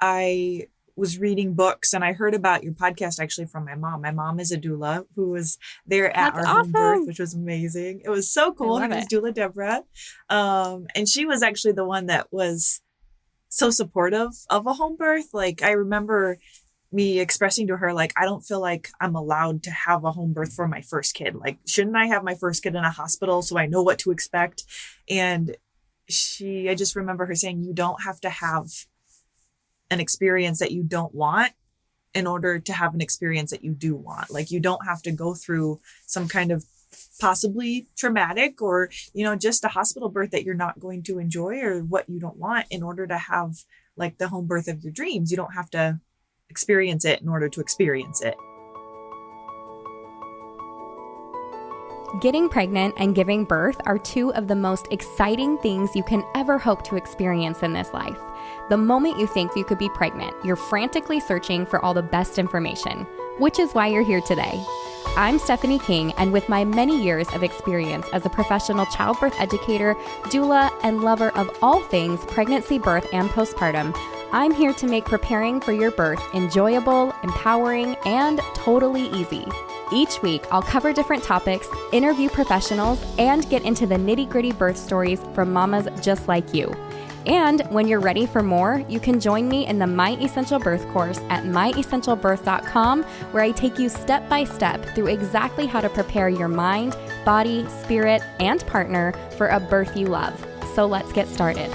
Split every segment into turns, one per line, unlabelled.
I was reading books and I heard about your podcast actually from my mom. My mom is a doula who was there at
That's
our home birth,
awesome.
which was amazing. It was so
I
cool. Her
love
name is
it.
Doula Deborah. And she was actually the one that was so supportive of a home birth. Like I remember me expressing to her, like, I don't feel like I'm allowed to have a home birth for my first kid. Like, shouldn't I have my first kid in a hospital so I know what to expect? And I just remember her saying, you don't have to have an experience that you don't want in order to have an experience that you do want. Like, you don't have to go through some kind of possibly traumatic or, just a hospital birth that you're not going to enjoy or what you don't want in order to have like the home birth of your dreams. You don't have to experience it in order to experience it.
Getting pregnant and giving birth are two of the most exciting things you can ever hope to experience in this life. The moment you think you could be pregnant, you're frantically searching for all the best information, which is why you're here today. I'm Stephanie King, and with my many years of experience as a professional childbirth educator, doula, and lover of all things pregnancy, birth, and postpartum, I'm here to make preparing for your birth enjoyable, empowering, and totally easy. Each week, I'll cover different topics, interview professionals, and get into the nitty-gritty birth stories from mamas just like you. And when you're ready for more, you can join me in the My Essential Birth course at myessentialbirth.com, where I take you step by step through exactly how to prepare your mind, body, spirit, and partner for a birth you love. So let's get started.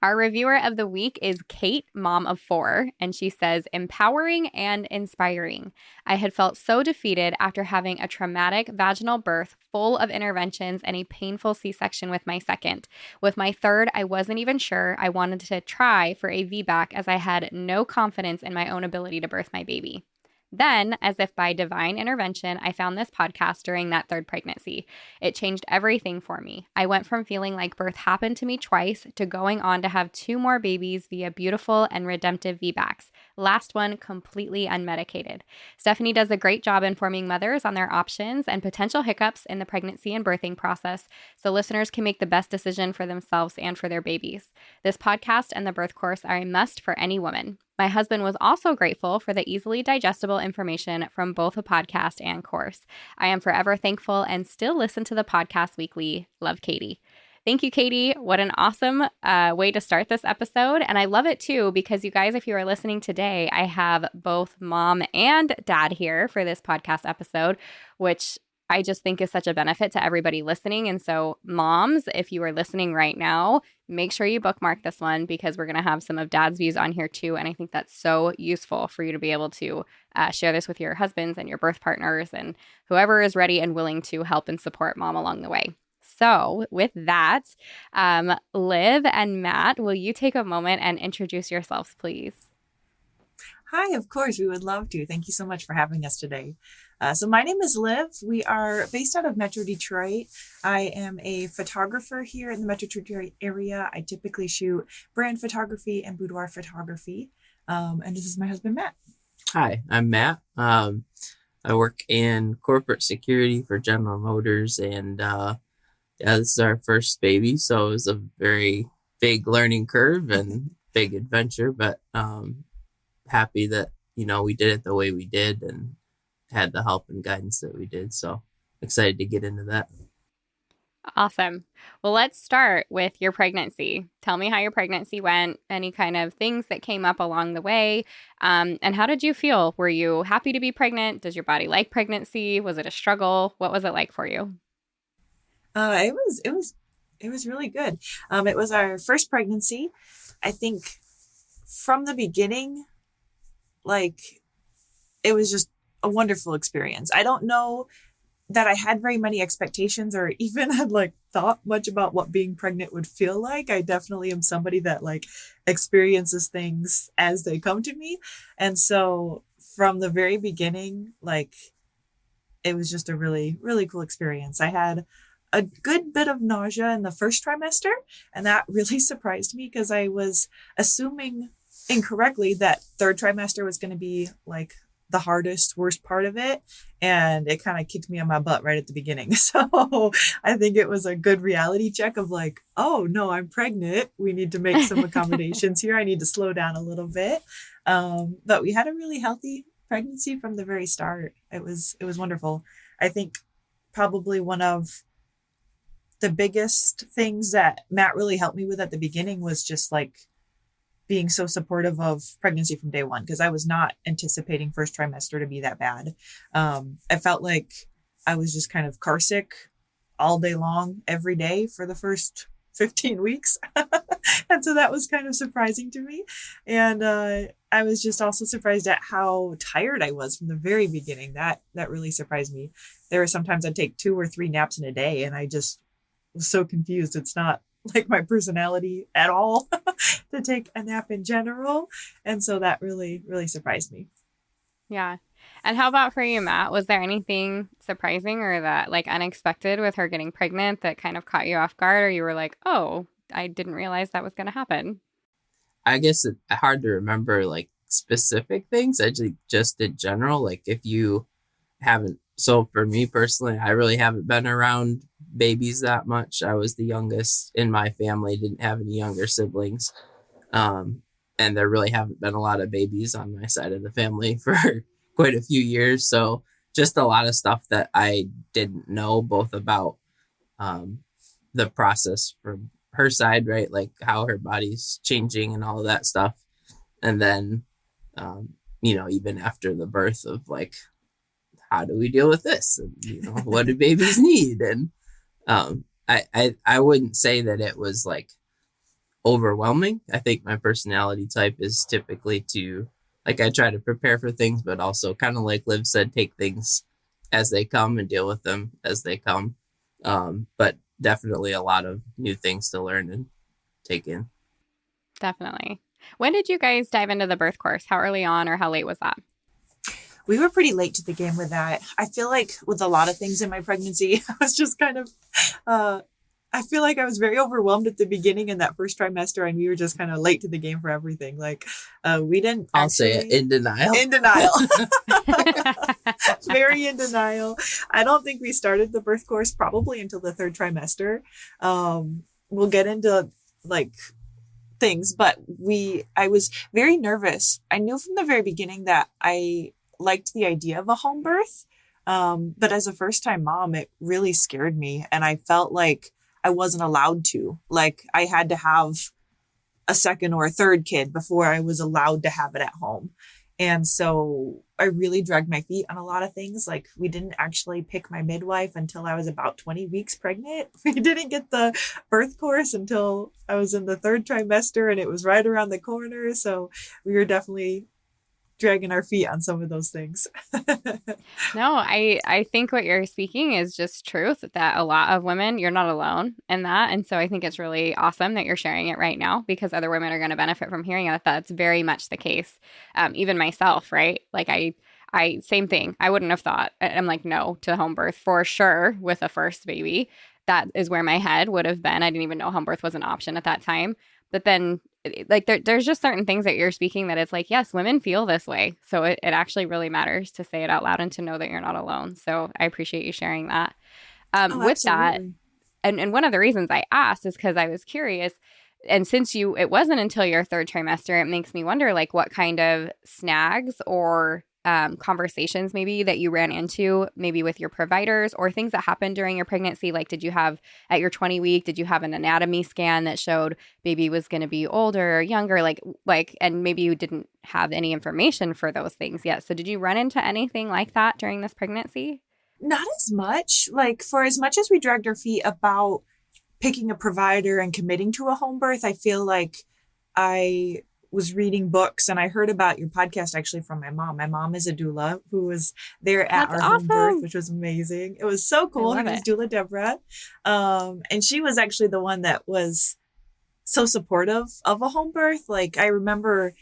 Our reviewer of the week is Kate, mom of 4, and she says, empowering and inspiring. I had felt so defeated after having a traumatic vaginal birth full of interventions and a painful C-section with my second. With my third, I wasn't even sure I wanted to try for a VBAC as I had no confidence in my own ability to birth my baby. Then, as if by divine intervention, I found this podcast during that third pregnancy. It changed everything for me. I went from feeling like birth happened to me twice to going on to have 2 more babies via beautiful and redemptive VBACs. Last one completely unmedicated. Stephanie does a great job informing mothers on their options and potential hiccups in the pregnancy and birthing process so listeners can make the best decision for themselves and for their babies. This podcast and the birth course are a must for any woman. My husband was also grateful for the easily digestible information from both the podcast and course. I am forever thankful and still listen to the podcast weekly. Love, Katie. Thank you, Katie. What an awesome way to start this episode. And I love it too, because you guys, if you are listening today, I have both mom and dad here for this podcast episode, which I just think is such a benefit to everybody listening. And so moms, if you are listening right now, make sure you bookmark this one because we're going to have some of dad's views on here too. And I think that's so useful for you to be able to share this with your husbands and your birth partners and whoever is ready and willing to help and support mom along the way. So with that, Liv and Matt, will you take a moment and introduce yourselves, please?
Hi, of course, we would love to. Thank you so much for having us today. So my name is Liv. We are based out of Metro Detroit. I am a photographer here in the Metro Detroit area. I typically shoot brand photography and boudoir photography. And this is my husband, Matt.
Hi, I'm Matt. I work in corporate security for General Motors, and this is our first baby, so it was a very big learning curve and big adventure, but happy that, we did it the way we did and had the help and guidance that we did. So excited to get into that.
Awesome. Well, let's start with your pregnancy. Tell me how your pregnancy went, any kind of things that came up along the way. And how did you feel? Were you happy to be pregnant? Does your body like pregnancy? Was it a struggle? What was it like for you?
It was really good. It was our first pregnancy. I think from the beginning, it was just a wonderful experience. I don't know that I had very many expectations or even had thought much about what being pregnant would feel like. I definitely am somebody that experiences things as they come to me. And so from the very beginning, it was just a really, really cool experience. I had a good bit of nausea in the first trimester, and that really surprised me because I was assuming incorrectly that third trimester was going to be the hardest, worst part of it. And it kind of kicked me on my butt right at the beginning. So I think it was a good reality check of like, oh no, I'm pregnant. We need to make some accommodations here. I need to slow down a little bit. But we had a really healthy pregnancy from the very start. It was wonderful. I think probably one of the biggest things that Matt really helped me with at the beginning was just like being so supportive of pregnancy from day one, because I was not anticipating first trimester to be that bad. I felt like I was just kind of car sick all day long, every day for the first 15 weeks. And so that was kind of surprising to me. And I was just also surprised at how tired I was from the very beginning. That really surprised me. There were sometimes I'd take 2 or 3 naps in a day, and I just was so confused. It's not like my personality at all to take a nap in general. And so that really, really surprised me.
Yeah. And how about for you, Matt? Was there anything surprising or that like unexpected with her getting pregnant that kind of caught you off guard, or you were like, oh, I didn't realize that was going to happen?
I guess it's hard to remember like specific things. I just in general, like if you haven't, so for me personally, I really haven't been around babies that much. I was the youngest in my family, didn't have any younger siblings. And there really haven't been a lot of babies on my side of the family for quite a few years. So just a lot of stuff that I didn't know, both about the process from her side, right? Like how her body's changing and all of that stuff. And then, even after the birth of like, how do we deal with this? And, what do babies need? And I wouldn't say that it was like overwhelming. I think my personality type is typically to, like, I try to prepare for things, but also kind of like Liv said, take things as they come and deal with them as they come. But definitely a lot of new things to learn and take in.
Definitely. When did you guys dive into the birth course? How early on or how late was that?
We were pretty late to the game with that. I feel like with a lot of things in my pregnancy, I was just kind of, I feel like I was very overwhelmed at the beginning in that first trimester, and we were just kind of late to the game for everything. Like, we didn't
I'll say it, in denial.
In denial. Very in denial. I don't think we started the birth course probably until the 3rd trimester. We'll get into like things, but I was very nervous. I knew from the very beginning that I liked the idea of a home birth. But as a first time mom, it really scared me. And I felt like I wasn't allowed to. Like I had to have a 2nd or a 3rd kid before I was allowed to have it at home. And so I really dragged my feet on a lot of things. Like we didn't actually pick my midwife until I was about 20 weeks pregnant. We didn't get the birth course until I was in the 3rd trimester, and it was right around the corner. So we were definitely dragging our feet on some of those things.
No, I think what you're speaking is just truth, that a lot of women, you're not alone in that. And so I think it's really awesome that you're sharing it right now, because other women are going to benefit from hearing it. That's very much the case. Even myself, right? Like I same thing. I wouldn't have thought. I'm like, no to home birth for sure with a first baby. That is where my head would have been. I didn't even know home birth was an option at that time. But then like there's just certain things that you're speaking that it's like, yes, women feel this way. So it actually really matters to say it out loud and to know that you're not alone. So I appreciate you sharing that. With that, and one of the reasons I asked is because I was curious. And since it wasn't until your 3rd trimester, it makes me wonder like what kind of snags or conversations maybe that you ran into maybe with your providers or things that happened during your pregnancy. Like, did you have at your 20 week, did you have an anatomy scan that showed baby was going to be older or younger? Like, and maybe you didn't have any information for those things yet. So did you run into anything like that during this pregnancy?
Not as much. Like for as much as we dragged our feet about picking a provider and committing to a home birth, I feel like I was reading books, and I heard about your podcast actually from my mom. My mom is a doula who was there at our home birth, which was amazing. It was so cool. Her name's Doula Deborah. And she was actually the one that was so supportive of a home birth. Like I remember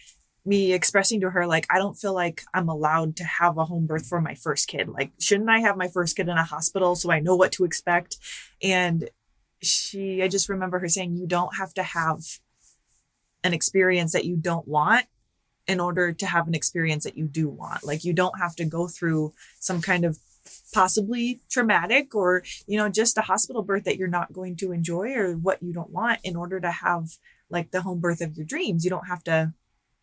me expressing to her, like, I don't feel like I'm allowed to have a home birth for my first kid. Like, shouldn't I have my first kid in a hospital so I know what to expect? And I just remember her saying, you don't have to have an experience that you don't want in order to have an experience that you do want. Like, you don't have to go through some kind of possibly traumatic or, just a hospital birth that you're not going to enjoy or what you don't want in order to have like the home birth of your dreams. You don't have to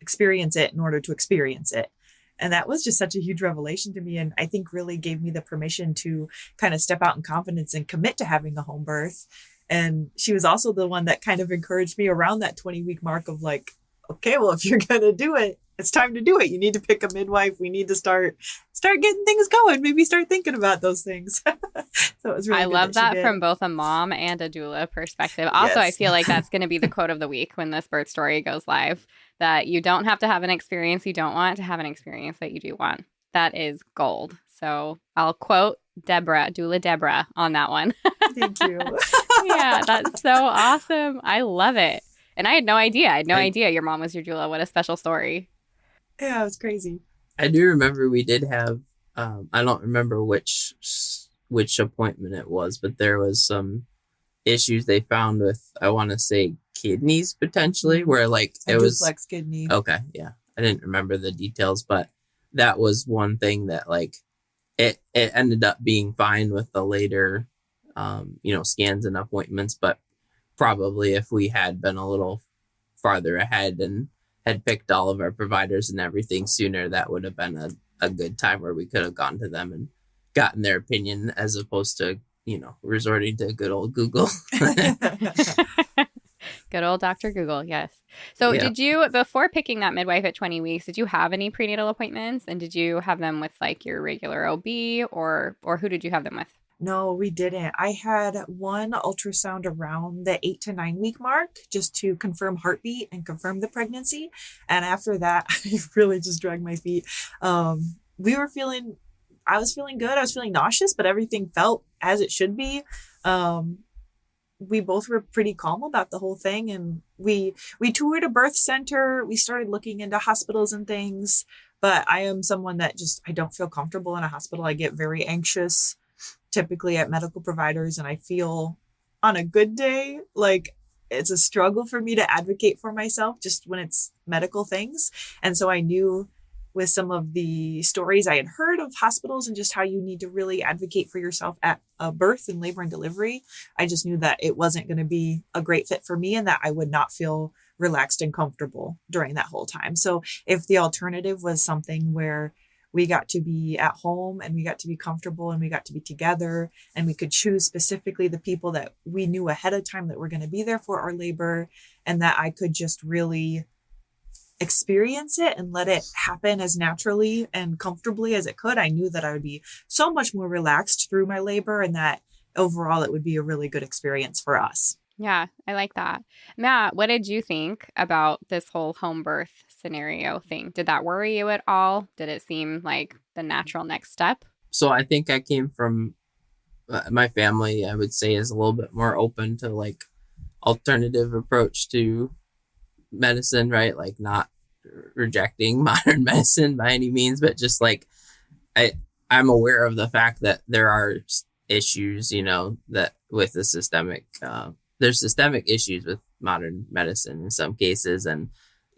experience it in order to experience it. And that was just such a huge revelation to me. And I think really gave me the permission to kind of step out in confidence and commit to having a home birth. And she was also the one that kind of encouraged me around that 20-week mark of like, okay, well, if you're going to do it, it's time to do it. You need to pick a midwife. We need to start getting things going. Maybe start thinking about those things. So it was really
I love that from both a mom and a doula perspective. Also, yes. I feel like that's going to be the quote of the week when this birth story goes live, that you don't have to have an experience you don't want to have an experience that you do want. That is gold. So I'll quote Deborah, doula Deborah, on that one.
Thank you.
Yeah, that's so awesome. I love it. And I had no idea. I had no idea your mom was your doula. What a special story.
Yeah, it was crazy.
I do remember we did have, I don't remember which appointment it was, but there was some issues they found with, I want to say, kidneys potentially, where like it was
duplex kidney.
Okay, yeah. I didn't remember the details, but that was one thing that like it ended up being fine with the later, scans and appointments, but probably if we had been a little farther ahead and had picked all of our providers and everything sooner, that would have been a good time where we could have gone to them and gotten their opinion as opposed to, resorting to good old Google.
Good old Dr. Google, yes. So Did you, before picking that midwife at 20 weeks, did you have any prenatal appointments? And did you have them with like your regular OB or who did you have them with?
No, we didn't. I had one ultrasound around the 8 to 9 week mark just to confirm heartbeat and confirm the pregnancy. And after that, I really just dragged my feet. I was feeling good. I was feeling nauseous, but everything felt as it should be. We both were pretty calm about the whole thing. And we toured a birth center. We started looking into hospitals and things, but I am someone that I don't feel comfortable in a hospital. I get very anxious typically at medical providers, and I feel on a good day like it's a struggle for me to advocate for myself just when it's medical things. And so I knew with some of the stories I had heard of hospitals and just how you need to really advocate for yourself at a birth and labor and delivery, I just knew that it wasn't going to be a great fit for me and that I would not feel relaxed and comfortable during that whole time. So if the alternative was something where we got to be at home and we got to be comfortable and we got to be together and we could choose specifically the people that we knew ahead of time that were going to be there for our labor, and that I could just really experience it and let it happen as naturally and comfortably as it could, I knew that I would be so much more relaxed through my labor and that overall it would be a really good experience for us.
Yeah, I like that. Matt, what did you think about this whole home birth scenario thing? Did that worry you at all? Did it seem like the natural next step?
So I think I came from my family, I would say, is a little bit more open to like alternative approach to medicine, right? Like not rejecting modern medicine by any means, but just like I'm aware of the fact that there are issues, that with the systemic, there's systemic issues with modern medicine in some cases. And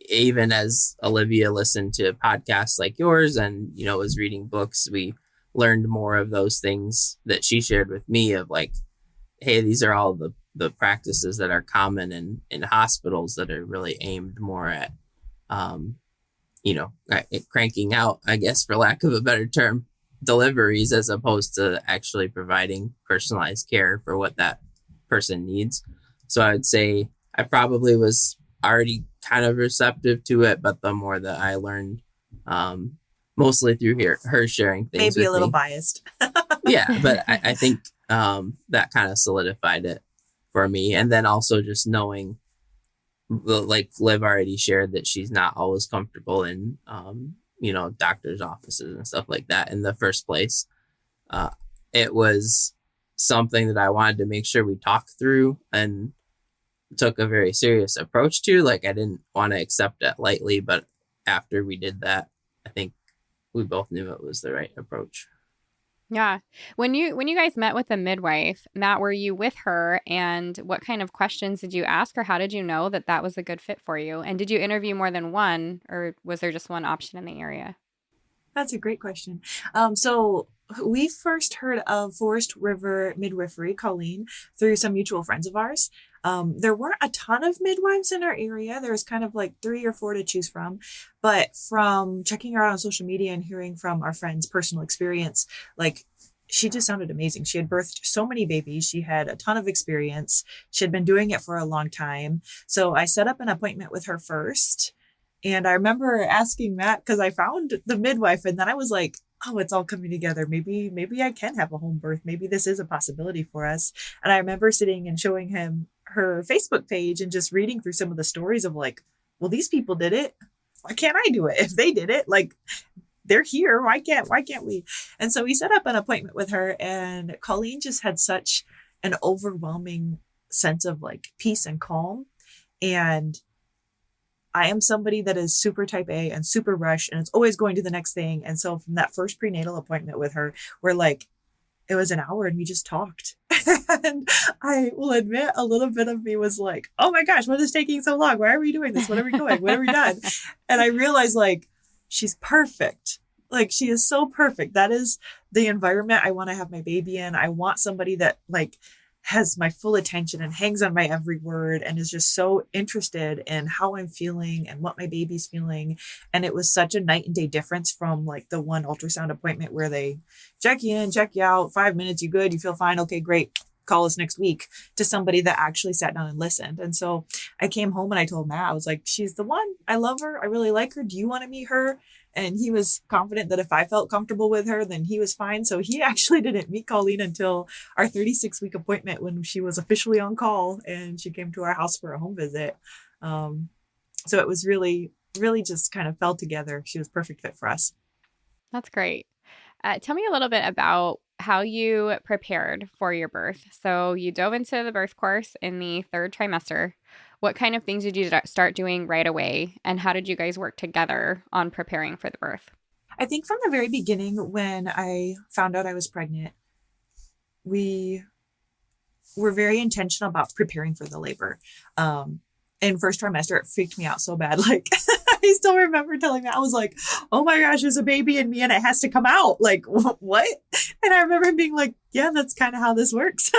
even as Olivia listened to podcasts like yours and, was reading books, we learned more of those things that she shared with me of like, hey, these are all the practices that are common in hospitals that are really aimed more at, cranking out, I guess, for lack of a better term, deliveries as opposed to actually providing personalized care for what that person needs. So I would say I probably was already kind of receptive to it, but the more that I learned, mostly through her sharing things,
maybe a little
me.
Biased.
Yeah, but I think that kind of solidified it for me. And then also just knowing, like Liv already shared, that she's not always comfortable in doctors' offices and stuff like that in the first place. It was something that I wanted to make sure we talked through and took a very serious approach to. Like, I didn't want to accept it lightly, but after we did that, I think we both knew it was the right approach.
Yeah. When you guys met with the midwife, Matt, were you with her, and what kind of questions did you ask, or how did you know that that was a good fit for you? And did you interview more than one, or was there just one option in the area?
That's a great question. So we first heard of Forest River Midwifery, Colleen, through some mutual friends of ours. There weren't a ton of midwives in our area. There was kind of like 3 or 4 to choose from. But from checking her out on social media and hearing from our friends' personal experience, like she just sounded amazing. She had birthed so many babies. She had a ton of experience. She had been doing it for a long time. So I set up an appointment with her first. And I remember asking Matt because I found the midwife, and then I was like, oh, it's all coming together. Maybe I can have a home birth. Maybe this is a possibility for us. And I remember sitting and showing him her Facebook page and just reading through some of the stories of like, well, these people did it. Why can't I do it? If they did it, like they're here. Why can't we? And so we set up an appointment with her, and Colleen just had such an overwhelming sense of like peace and calm. And I am somebody that is super type A and super rush, and it's always going to the next thing. And so from that first prenatal appointment with her, we're like, it was an hour and we just talked. And I will admit a little bit of me was like, oh my gosh, what is taking so long? Why are we doing this? What are we doing? What have we done? And I realized like, she's perfect. Like she is so perfect. That is the environment I want to have my baby in. I want somebody that like has my full attention and hangs on my every word and is just so interested in how I'm feeling and what my baby's feeling. And it was such a night and day difference from like the one ultrasound appointment where they check you in, check you out, 5 minutes, you good, you feel fine, okay, great, call us next week, to somebody that actually sat down and listened. And so I came home and I told Matt, I was like, she's the one. I love her. I really like her. Do you want to meet her? And he was confident that if I felt comfortable with her, then he was fine. So he actually didn't meet Colleen until our 36-week appointment when she was officially on call and she came to our house for a home visit. So it was really, really just kind of fell together. She was a perfect fit for us.
That's great. Tell me a little bit about how you prepared for your birth. So you dove into the birth course in the 3rd trimester. What kind of things did you start doing right away? And how did you guys work together on preparing for the birth?
I think from the very beginning, when I found out I was pregnant, we were very intentional about preparing for the labor. In first trimester, it freaked me out so bad. Like I still remember telling me, I was like, oh my gosh, there's a baby in me and it has to come out. Like what? And I remember him being like, yeah, that's kind of how this works.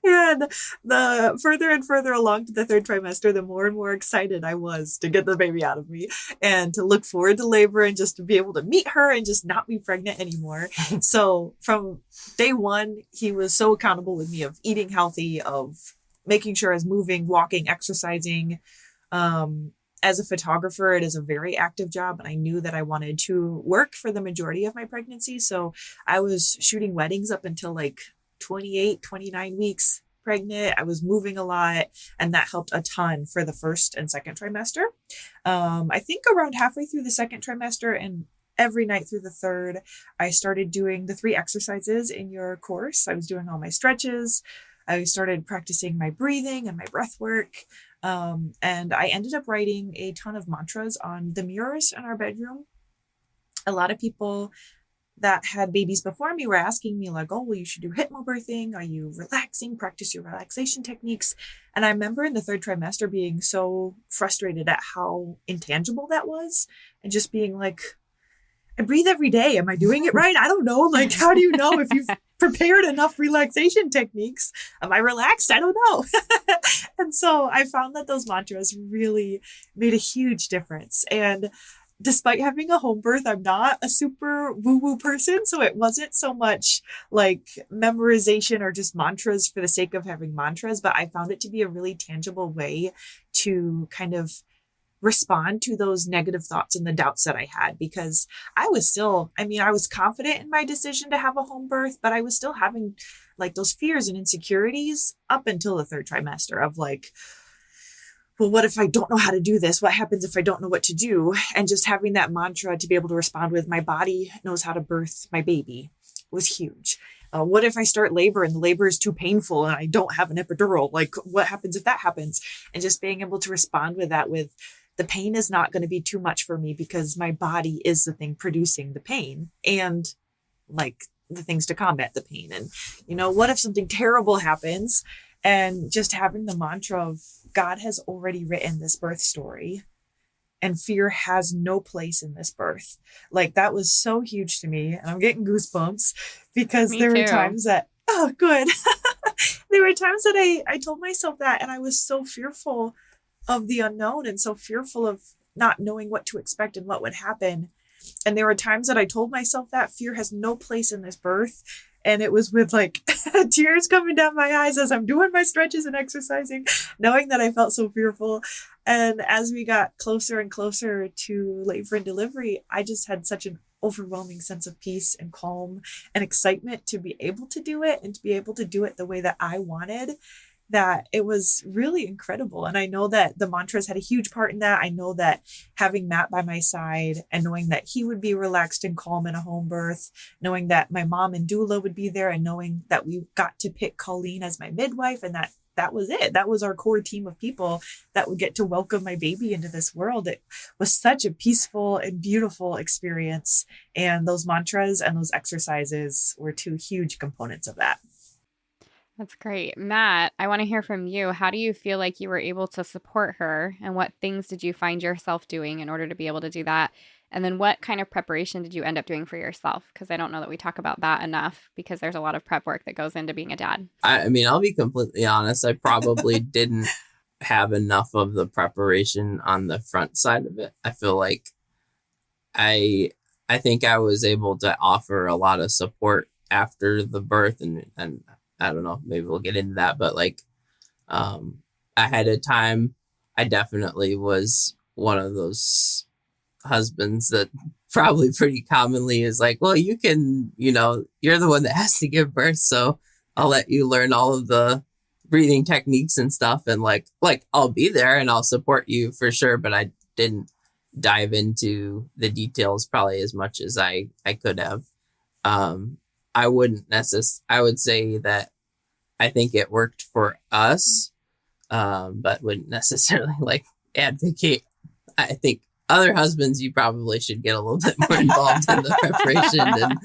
And the further and further along to the 3rd trimester, the more and more excited I was to get the baby out of me and to look forward to labor and just to be able to meet her and just not be pregnant anymore. So from day one, he was so accountable with me of eating healthy, of making sure I was moving, walking, exercising. As a photographer, it is a very active job. And I knew that I wanted to work for the majority of my pregnancy. So I was shooting weddings up until like 28, 29 weeks pregnant. I was moving a lot, and that helped a ton for the 1st and 2nd trimester. I think around halfway through the 2nd trimester and every night through the 3rd, I started doing the 3 exercises in your course. I was doing all my stretches. I started practicing my breathing and my breath work. And I ended up writing a ton of mantras on the mirrors in our bedroom. A lot of people that had babies before me were asking me like, oh, well, you should do hypnobirthing. Are you relaxing? Practice your relaxation techniques. And I remember in the 3rd trimester being so frustrated at how intangible that was and just being like, I breathe every day. Am I doing it right? I don't know. Like, how do you know if you've prepared enough relaxation techniques? Am I relaxed? I don't know. And so I found that those mantras really made a huge difference. And despite having a home birth, I'm not a super woo-woo person. So it wasn't so much like memorization or just mantras for the sake of having mantras, but I found it to be a really tangible way to kind of respond to those negative thoughts and the doubts that I had, because I was still, I was confident in my decision to have a home birth, but I was still having like those fears and insecurities up until the 3rd trimester of like, well, what if I don't know how to do this? What happens if I don't know what to do? And just having that mantra to be able to respond with, my body knows how to birth my baby, was huge. What if I start labor and the labor is too painful and I don't have an epidural? Like, what happens if that happens? And just being able to respond with that with, the pain is not going to be too much for me because my body is the thing producing the pain. And like, the things to combat the pain. And, what if something terrible happens? And just having the mantra of God has already written this birth story and fear has no place in this birth. Like, that was so huge to me. And I'm getting goosebumps because
Me
there were
too.
times that, oh, good. There were times that I told myself that, and I was so fearful of the unknown and so fearful of not knowing what to expect and what would happen. And there were times that I told myself that fear has no place in this birth. And it was with like tears coming down my eyes as I'm doing my stretches and exercising, knowing that I felt so fearful. And as we got closer and closer to labor and delivery, I just had such an overwhelming sense of peace and calm and excitement to be able to do it and to be able to do it the way that I wanted, that it was really incredible. And I know that the mantras had a huge part in that. I know that having Matt by my side and knowing that he would be relaxed and calm in a home birth, knowing that my mom and doula would be there, and knowing that we got to pick Colleen as my midwife, and that was it. That was our core team of people that would get to welcome my baby into this world. It was such a peaceful and beautiful experience. And those mantras and those exercises were two huge components of that.
That's great. Matt, I want to hear from you. How do you feel like you were able to support her, and what things did you find yourself doing in order to be able to do that? And then what kind of preparation did you end up doing for yourself? Because I don't know that we talk about that enough, because there's a lot of prep work that goes into being a dad.
I mean, I'll be completely honest. I probably didn't have enough of the preparation on the front side of it. I feel like I think I was able to offer a lot of support after the birth, and I don't know, maybe we'll get into that, but like ahead of time, I definitely was one of those husbands that probably pretty commonly is like, well, you can, you're the one that has to give birth, so I'll let you learn all of the breathing techniques and stuff, and like I'll be there and I'll support you for sure, but I didn't dive into the details probably as much as I could have. I would say that I think it worked for us, but wouldn't necessarily like advocate. I think other husbands, you probably should get a little bit more involved in the preparation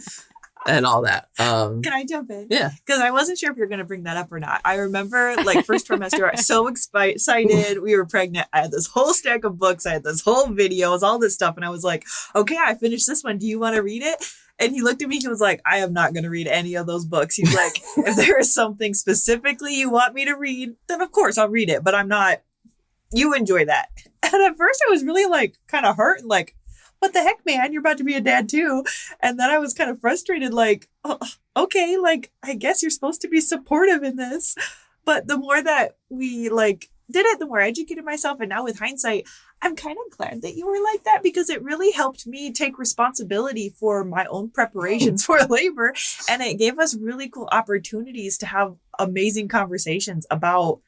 and all that.
Can I jump in?
Yeah.
Because I wasn't sure if you're going to bring that up or not. I remember like first trimester, I was so excited. We were pregnant. I had this whole stack of books. I had this whole videos, all this stuff. And I was like, okay, I finished this one. Do you want to read it? And he looked at me, he was like, I am not going to read any of those books. He's like, if there is something specifically you want me to read, then of course I'll read it, but I'm not, you enjoy that. And at first I was really like kind of hurt and like, what the heck, man, you're about to be a dad too. And then I was kind of frustrated, like, oh, okay, like, I guess you're supposed to be supportive in this. But the more that we like did it, the more I educated myself. And now with hindsight, I'm kind of glad that you were like that, because it really helped me take responsibility for my own preparations for labor. And it gave us really cool opportunities to have amazing conversations about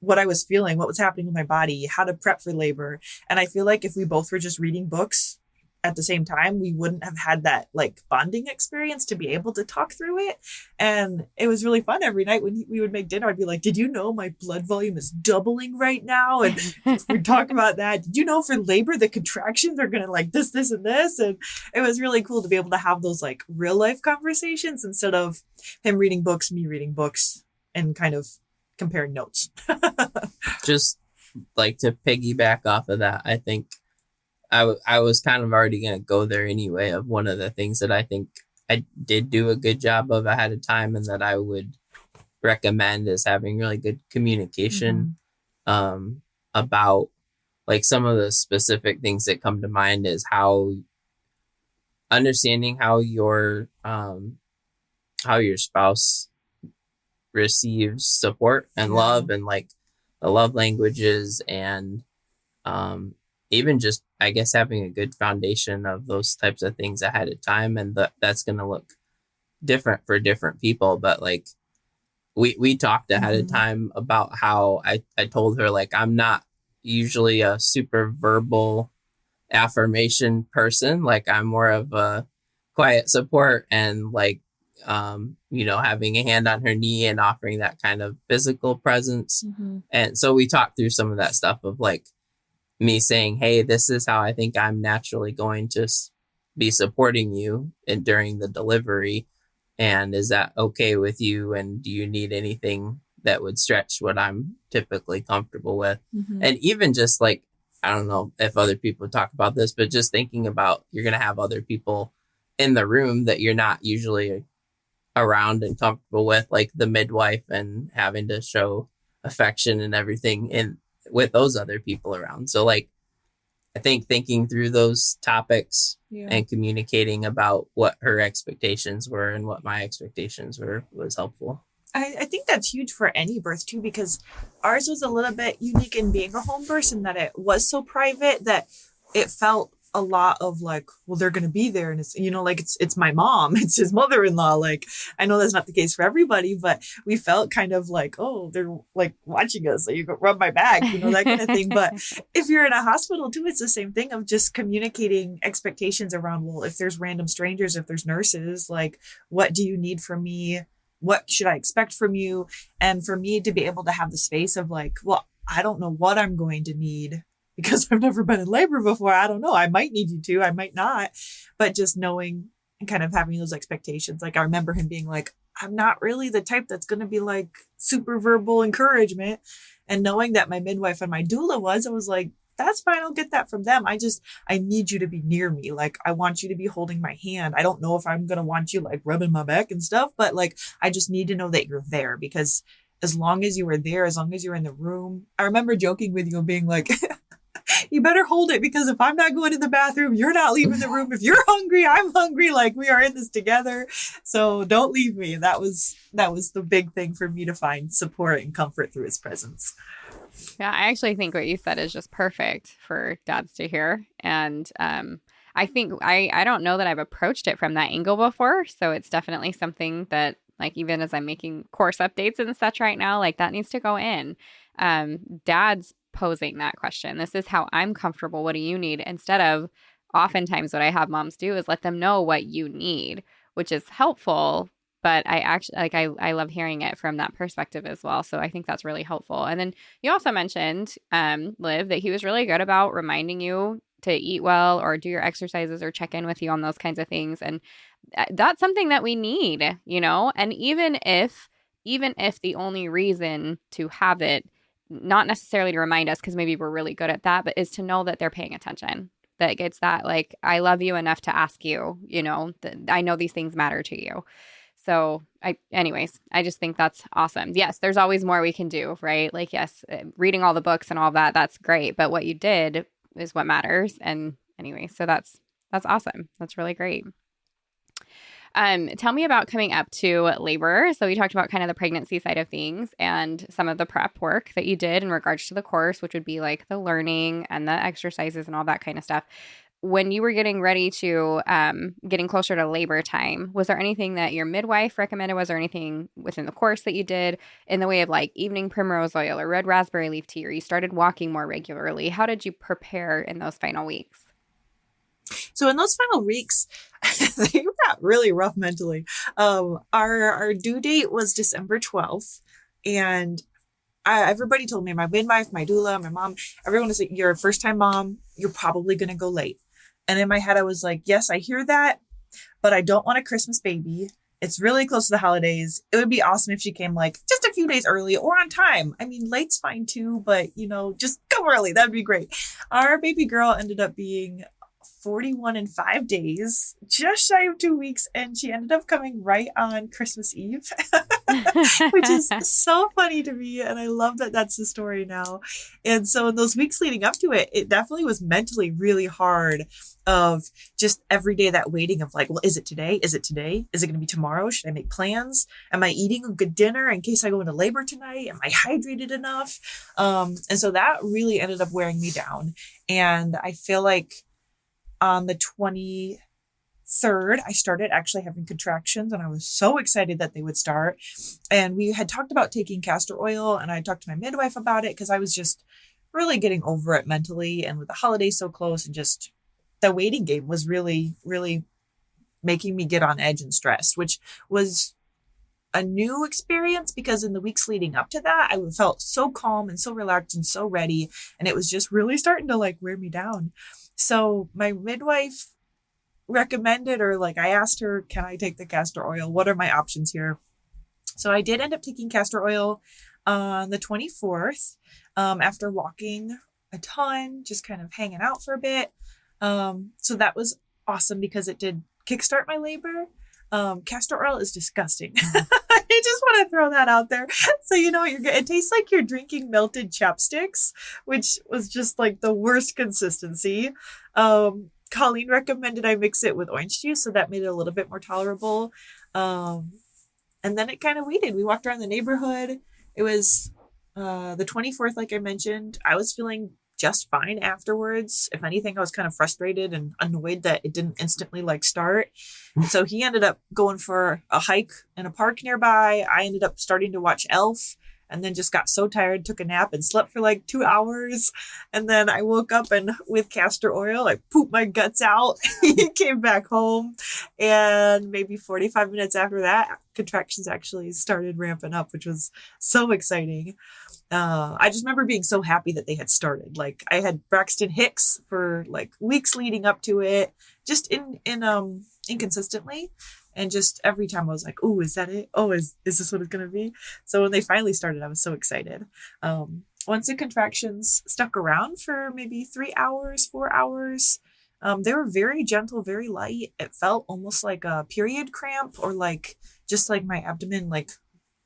what I was feeling, what was happening with my body, how to prep for labor. And I feel like if we both were just reading books at the same time, we wouldn't have had that like bonding experience to be able to talk through it. And it was really fun. Every night when we would make dinner, I'd be like, did you know my blood volume is doubling right now? And we'd talk about that. Did you know for labor, the contractions are going to like this, and this? And it was really cool to be able to have those like real life conversations instead of him reading books, me reading books, and kind of comparing notes.
Just like to piggyback off of that, I think I was kind of already going to go there anyway, of one of the things that I think I did do a good job of ahead of time and that I would recommend is having really good communication about like some of the specific things that come to mind is how understanding how your spouse receives support and love, and like the love languages, and even just, I guess, having a good foundation of those types of things ahead of time. And that's going to look different for different people. But like we talked ahead of time about how I told her, like, I'm not usually a super verbal affirmation person. Like I'm more of a quiet support and like, having a hand on her knee and offering that kind of physical presence. And so we talked through some of that stuff of like me saying, hey, this is how I think I'm naturally going to be supporting you during the delivery. And is that okay with you? And do you need anything that would stretch what I'm typically comfortable with?
Mm-hmm.
And even just like, I don't know if other people talk about this, but just thinking about you're going to have other people in the room that you're not usually around and comfortable with, like the midwife, and having to show affection and everything in with those other people around. So like, I think thinking through those topics and communicating about what her expectations were and what my expectations were was helpful.
I think that's huge for any birth too, because ours was a little bit unique in being a home birth and that it was so private that it felt a lot of like, well, they're going to be there. And it's, like it's my mom, it's his mother-in-law. Like, I know that's not the case for everybody, but we felt kind of like, oh, they're like watching us. So you go rub my back, that kind of thing. But if you're in a hospital too, it's the same thing of just communicating expectations around, well, if there's random strangers, if there's nurses, like, what do you need from me? What should I expect from you? And for me to be able to have the space of like, well, I don't know what I'm going to need because I've never been in labor before. I don't know. I might need you to, I might not. But just knowing and kind of having those expectations. Like I remember him being like, I'm not really the type that's going to be like super verbal encouragement. And knowing that my midwife and my doula was, I was like, that's fine. I'll get that from them. I need you to be near me. Like, I want you to be holding my hand. I don't know if I'm going to want you like rubbing my back and stuff, but like, I just need to know that you're there, because as long as you were there, as long as you're in the room, I remember joking with you and being like, you better hold it, because if I'm not going to the bathroom, you're not leaving the room. If you're hungry, I'm hungry. Like, we are in this together. So don't leave me. That was the big thing for me, to find support and comfort through his presence.
Yeah, I actually think what you said is just perfect for dads to hear. And I think I don't know that I've approached it from that angle before. So it's definitely something that, like, even as I'm making course updates and such right now, like, that needs to go in. Dads posing that question. This is how I'm comfortable. What do you need? Instead of, oftentimes what I have moms do is let them know what you need, which is helpful. But I actually I love hearing it from that perspective as well. So I think that's really helpful. And then you also mentioned, Liv, that he was really good about reminding you to eat well or do your exercises or check in with you on those kinds of things. And that's something that we need, and even if the only reason to have it, not necessarily to remind us, because maybe we're really good at that, but is to know that they're paying attention. That it's that, like, I love you enough to ask you, that I know these things matter to you. So I just think that's awesome. Yes, there's always more we can do, right? Like, yes, reading all the books and all that, that's great. But what you did is what matters. And anyway, so that's awesome. That's really great. Tell me about coming up to labor. So we talked about kind of the pregnancy side of things and some of the prep work that you did in regards to the course, which would be like the learning and the exercises and all that kind of stuff. When you were getting ready to getting closer to labor time, was there anything that your midwife recommended? Was there anything within the course that you did in the way of like evening primrose oil or red raspberry leaf tea, or you started walking more regularly? How did you prepare in those final weeks?
So in those final weeks, they got really rough mentally. Our due date was December 12th, and everybody told me, my midwife, my doula, my mom, everyone was like, you're a first-time mom, you're probably going to go late. And in my head, I was like, yes, I hear that, but I don't want a Christmas baby. It's really close to the holidays. It would be awesome if she came like just a few days early or on time. I mean, late's fine too, but just go early. That'd be great. Our baby girl ended up being 41 and 5 days, just shy of 2 weeks. And she ended up coming right on Christmas Eve, which is so funny to me. And I love that that's the story now. And so in those weeks leading up to it, it definitely was mentally really hard, of just every day that waiting of like, well, is it today? Is it today? Is it going to be tomorrow? Should I make plans? Am I eating a good dinner in case I go into labor tonight? Am I hydrated enough? And so that really ended up wearing me down. And I feel like on the 23rd, I started actually having contractions, and I was so excited that they would start. And we had talked about taking castor oil, and I talked to my midwife about it because I was just really getting over it mentally. And with the holidays so close, and just the waiting game was really, really making me get on edge and stressed, which was a new experience, because in the weeks leading up to that, I felt so calm and so relaxed and so ready. And it was just really starting to like wear me down. So my midwife recommended, or like I asked her, can I take the castor oil? What are my options here? So I did end up taking castor oil on the 24th, after walking a ton, just kind of hanging out for a bit. So that was awesome because it did kickstart my labor. Castor oil is disgusting. I just want to throw that out there. So you know what it tastes like you're drinking melted chapsticks, which was just like the worst consistency. Colleen recommended I mix it with orange juice, so that made it a little bit more tolerable. And then it kind of waited. We walked around the neighborhood. It was the 24th, like I mentioned. I was feeling just fine afterwards. If anything, I was kind of frustrated and annoyed that it didn't instantly like start. And so he ended up going for a hike in a park nearby. I ended up starting to watch Elf, and then just got so tired, took a nap and slept for like 2 hours. And then I woke up and with castor oil, I pooped my guts out. Came back home, and maybe 45 minutes after that, contractions actually started ramping up, which was so exciting. I just remember being so happy that they had started. Like I had Braxton Hicks for like weeks leading up to it, just inconsistently. And just every time I was like, oh, is that it? Oh, is this what it's going to be? So when they finally started, I was so excited. Once the contractions stuck around for maybe 3 hours, 4 hours, they were very gentle, very light. It felt almost like a period cramp, or like just like my abdomen, like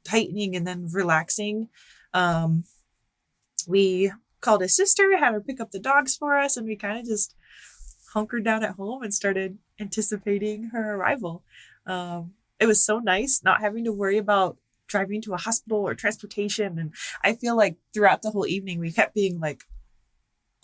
tightening and then relaxing. We called a sister, had her pick up the dogs for us, and we kind of just hunkered down at home and started anticipating her arrival. It was so nice not having to worry about driving to a hospital or transportation. And I feel like throughout the whole evening, we kept being like,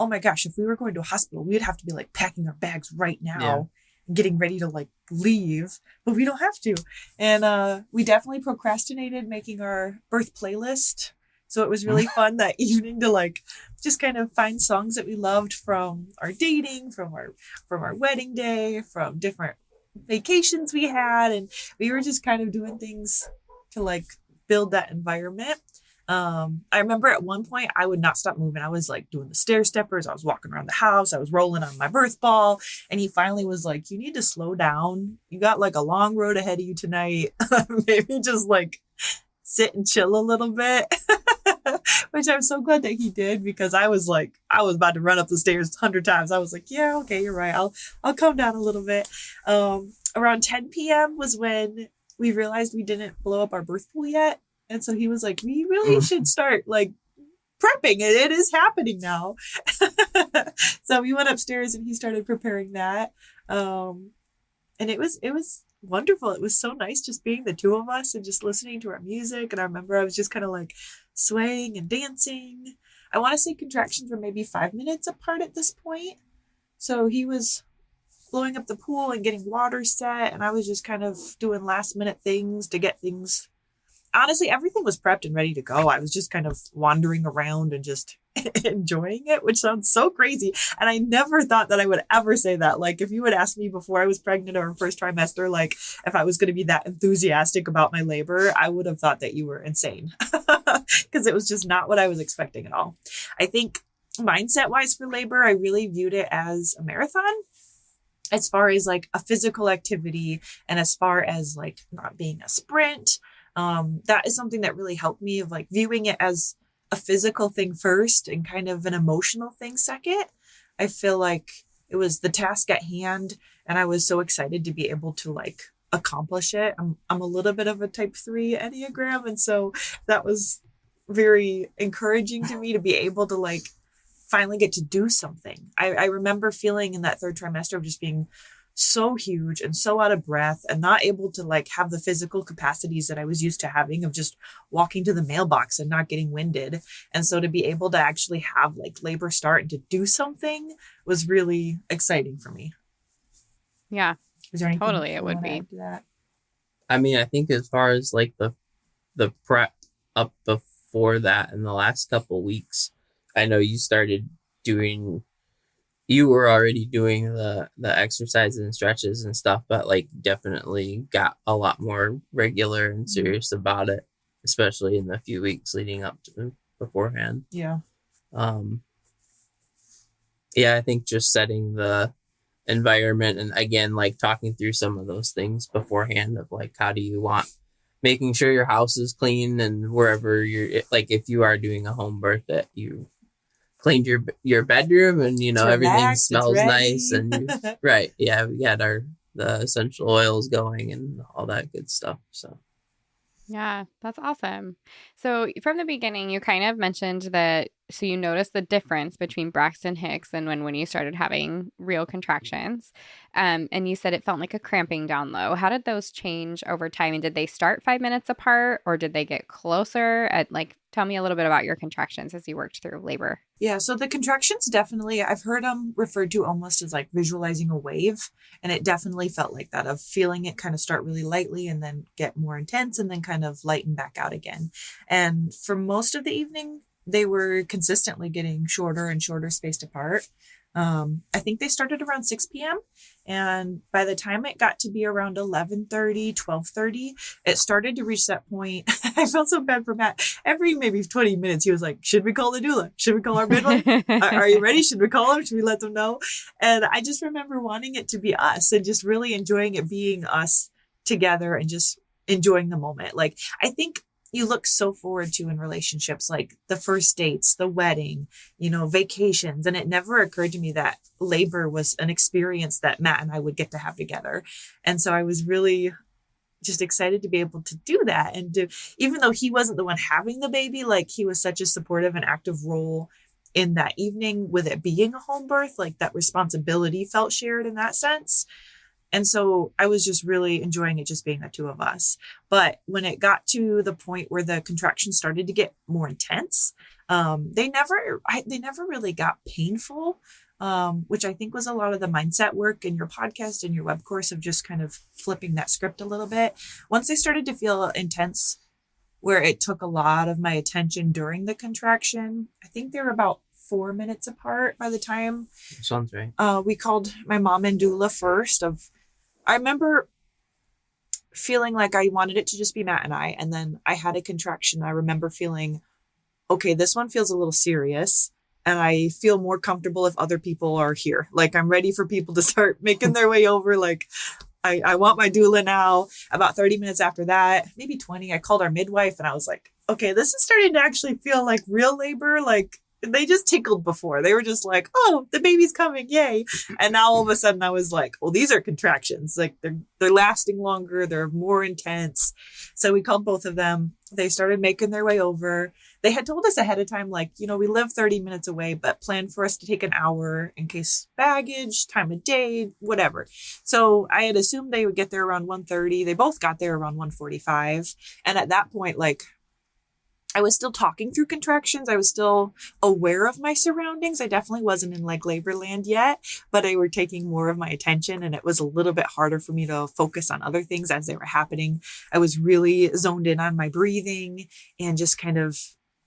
oh my gosh, if we were going to a hospital, we'd have to be like packing our bags right now and getting ready to like leave, but we don't have to. And we definitely procrastinated making our birth playlist. So it was really fun that evening to like just kind of find songs that we loved from our dating, from our wedding day, from different vacations we had, and we were just kind of doing things to like build that environment. I remember at one point I would not stop moving. I was like doing the stair steppers. I was walking around the house. I was rolling on my birth ball, and he finally was like, you need to slow down. You got like a long road ahead of you tonight. Maybe just like sit and chill a little bit. Which I'm so glad that he did, because I was about to run up the stairs 100 times. I was like, yeah, okay, you're right. I'll calm down a little bit. Around 10 p.m. was when we realized we didn't blow up our birth pool yet. And so he was like, we really should start like prepping. It is happening now. So we went upstairs and he started preparing that. And it was wonderful. It was so nice just being the two of us and just listening to our music. And I remember I was just kind of like swaying and dancing. I want to say contractions were maybe 5 minutes apart at this point. So he was blowing up the pool and getting water set, and I was just kind of doing last minute things to get things. Honestly, everything was prepped and ready to go. I was just kind of wandering around and just enjoying it, which sounds so crazy. And I never thought that I would ever say that. Like if you had asked me before I was pregnant or first trimester, like if I was going to be that enthusiastic about my labor, I would have thought that you were insane, because it was just not what I was expecting at all. I think mindset wise for labor, I really viewed it as a marathon, as far as like a physical activity, and as far as like not being a sprint. That is something that really helped me, of like viewing it as a physical thing first and kind of an emotional thing second. I feel like it was the task at hand, and I was so excited to be able to like accomplish it. I'm a little bit of a type 3 Enneagram, and so that was very encouraging to me to be able to like finally get to do something. I remember feeling in that third trimester of just being so huge and so out of breath and not able to like have the physical capacities that I was used to having, of just walking to the mailbox and not getting winded. And so to be able to actually have like labor start and to do something was really exciting for me.
Yeah,
is there anything
totally it would be
to that?
I mean, I think as far as like the prep up before that in the last couple weeks, I know you were already doing the exercises and stretches and stuff, but like definitely got a lot more regular and serious about it, especially in the few weeks leading up to beforehand.
Yeah.
Yeah, I think just setting the environment. And again, like talking through some of those things beforehand of like, how do you want making sure your house is clean, and wherever you're, like, if you are doing a home birth, that you cleaned your bedroom, and
It's
everything
relaxed, it's
smells
ready.
nice, and right, yeah, we had the essential oils going and all that good stuff. So
Yeah, that's awesome. So from the beginning, you kind of mentioned that, so you noticed the difference between Braxton Hicks and when you started having real contractions. And you said it felt like a cramping down low. How did those change over time? And did they start 5 minutes apart, or did they get closer? Tell me a little bit about your contractions as you worked through labor.
Yeah, so the contractions definitely, I've heard them referred to almost as like visualizing a wave. And it definitely felt like that, of feeling it kind of start really lightly and then get more intense and then kind of lighten back out again. And for most of the evening, they were consistently getting shorter and shorter spaced apart. I think they started around 6 p.m. And by the time it got to be around 11:30, 12:30, it started to reach that point. I felt so bad for Matt. Every maybe 20 minutes, he was like, should we call the doula? Should we call our midwife? Are you ready? Should we call them? Should we let them know? And I just remember wanting it to be us and just really enjoying it being us together and just enjoying the moment. Like, I think you look so forward to in relationships, like the first dates, the wedding, vacations. And it never occurred to me that labor was an experience that Matt and I would get to have together. And so I was really just excited to be able to do that. And even though he wasn't the one having the baby, like, he was such a supportive and active role in that evening with it being a home birth, like that responsibility felt shared in that sense. And so I was just really enjoying it just being the two of us. But when it got to the point where the contractions started to get more intense, they never really got painful, which I think was a lot of the mindset work in your podcast and your web course of just kind of flipping that script a little bit. Once they started to feel intense, where it took a lot of my attention during the contraction, I think they were about 4 minutes apart by the time
sounds right.
We called my mom and doula first. I remember feeling like I wanted it to just be Matt and I. And then I had a contraction. I remember feeling, okay, this one feels a little serious. And I feel more comfortable if other people are here. Like, I'm ready for people to start making their way over. Like, I want my doula now. About 30 minutes after that, maybe 20, I called our midwife and I was like, okay, this is starting to actually feel like real labor. Like, they just tickled before. They were just like, oh, the baby's coming, yay. And now all of a sudden I was like, well, these are contractions. Like, they're lasting longer, they're more intense. So we called both of them. They started making their way over. They had told us ahead of time, like, we live 30 minutes away, but plan for us to take an hour in case baggage, time of day, whatever. So I had assumed they would get there around 1:30. They both got there around 1:45. And at that point, like, I was still talking through contractions. I was still aware of my surroundings. I definitely wasn't in like labor land yet, but they were taking more of my attention, and it was a little bit harder for me to focus on other things as they were happening. I was really zoned in on my breathing and just kind of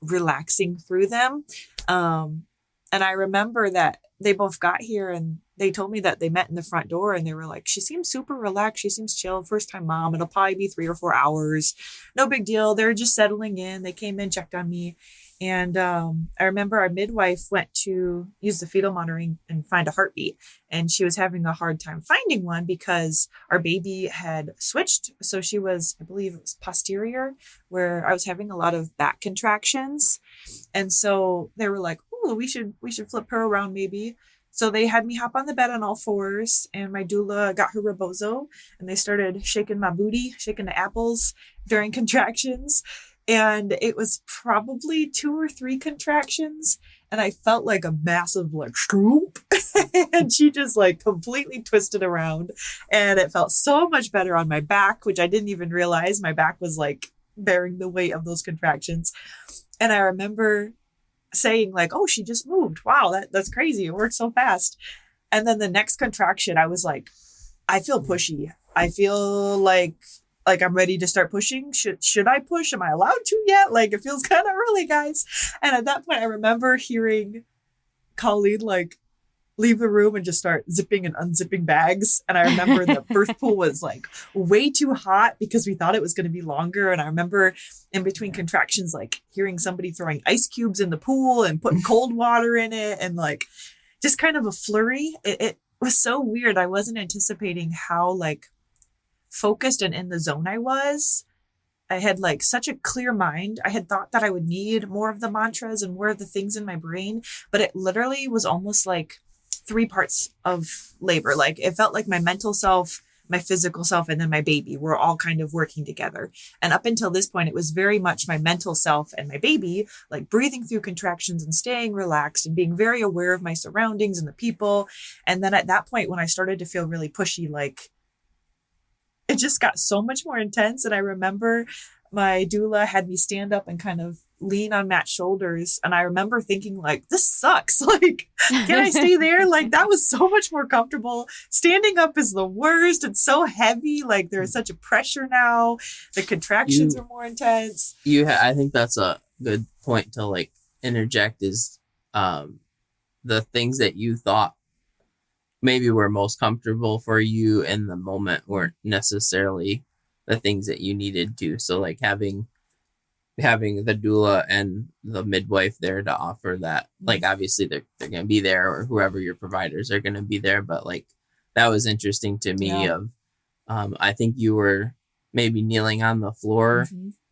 relaxing through them. And I remember that they both got here and they told me that they met in the front door and they were like, she seems super relaxed. She seems chill. First time mom. It'll probably be 3 or 4 hours. No big deal. They're just settling in. They came in, checked on me. And I remember our midwife went to use the fetal monitoring and find a heartbeat. And she was having a hard time finding one because our baby had switched. So she was, I believe it was posterior, where I was having a lot of back contractions. And so they were like, oh, we should flip her around maybe. So they had me hop on the bed on all fours, and my doula got her rebozo, and they started shaking my booty, shaking the apples during contractions. And it was probably 2 or 3 contractions. And I felt like a massive like stroop. And she just like completely twisted around. And it felt so much better on my back, which I didn't even realize my back was like bearing the weight of those contractions. And I remember saying like, oh, she just moved. Wow, that's crazy. It worked so fast. And then the next contraction, I was like, I feel pushy. I feel like I'm ready to start pushing. Should I push? Am I allowed to yet? Like, it feels kind of early, guys. And at that point, I remember hearing Colleen like leave the room and just start zipping and unzipping bags. And I remember the birth pool was like way too hot because we thought it was going to be longer. And I remember in between contractions, like hearing somebody throwing ice cubes in the pool and putting cold water in it and like just kind of a flurry. was so weird. I wasn't anticipating how like focused and in the zone I was. I had like such a clear mind. I had thought that I would need more of the mantras and more of the things in my brain, but it literally was almost like three parts of labor. Like it felt like my mental self, my physical self, and then my baby were all kind of working together. And up until this point, it was very much my mental self and my baby, like breathing through contractions and staying relaxed and being very aware of my surroundings and the people. And then at that point, when I started to feel really pushy, like it just got so much more intense. And I remember my doula had me stand up and kind of lean on Matt's shoulders. And I remember thinking like, this sucks. Like, can I stay there? Like that was so much more comfortable. Standing up is the worst. It's so heavy. Like there's such a pressure now. The contractions are more intense.
I think that's a good point to like interject is the things that you thought maybe were most comfortable for you in the moment weren't necessarily the things that you needed to. So like having the doula and the midwife there to offer that, like obviously they're going to be there, or whoever your providers are going to be there. But like, that was interesting to me of, I think you were maybe kneeling on the floor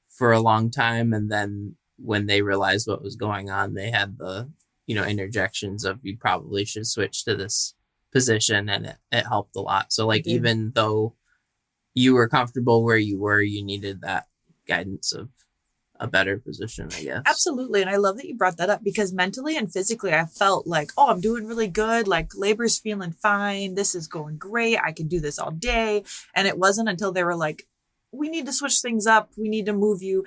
for a long time. And then when they realized what was going on, they had the, interjections of you probably should switch to this position, and it helped a lot. So like, even though you were comfortable where you were, you needed that guidance of a better position, I guess.
Absolutely. And I love that you brought that up, because mentally and physically I felt like, oh, I'm doing really good. Like labor's feeling fine. This is going great. I can do this all day. And it wasn't until they were like, we need to switch things up. We need to move you.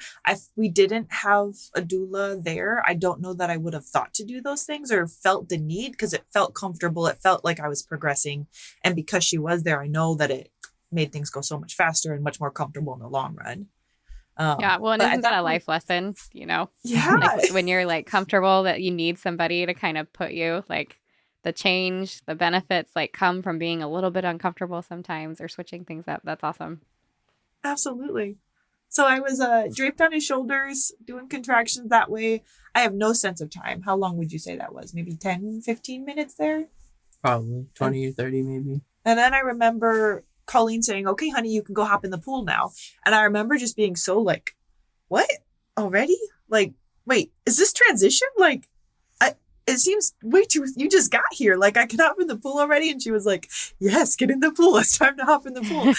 We didn't have a doula there. I don't know that I would have thought to do those things or felt the need, because it felt comfortable. It felt like I was progressing. And because she was there, I know that it made things go so much faster and much more comfortable in the long run.
Well, and isn't that a life lesson, Yeah. Like when you're like comfortable, that you need somebody to kind of put you, like the change, the benefits like come from being a little bit uncomfortable sometimes or switching things up. That's awesome.
Absolutely. So I was draped on his shoulders, doing contractions that way. I have no sense of time. How long would you say that was? Maybe 10, 15 minutes there?
Probably 20 or 30 maybe.
And then I remember Colleen saying, okay, honey, you can go hop in the pool now. And I remember just being so like, what? Already? Like, wait, is this transition? Like, it seems way too, you just got here. Like, I can hop in the pool already. And she was like, yes, get in the pool. It's time to hop in the pool.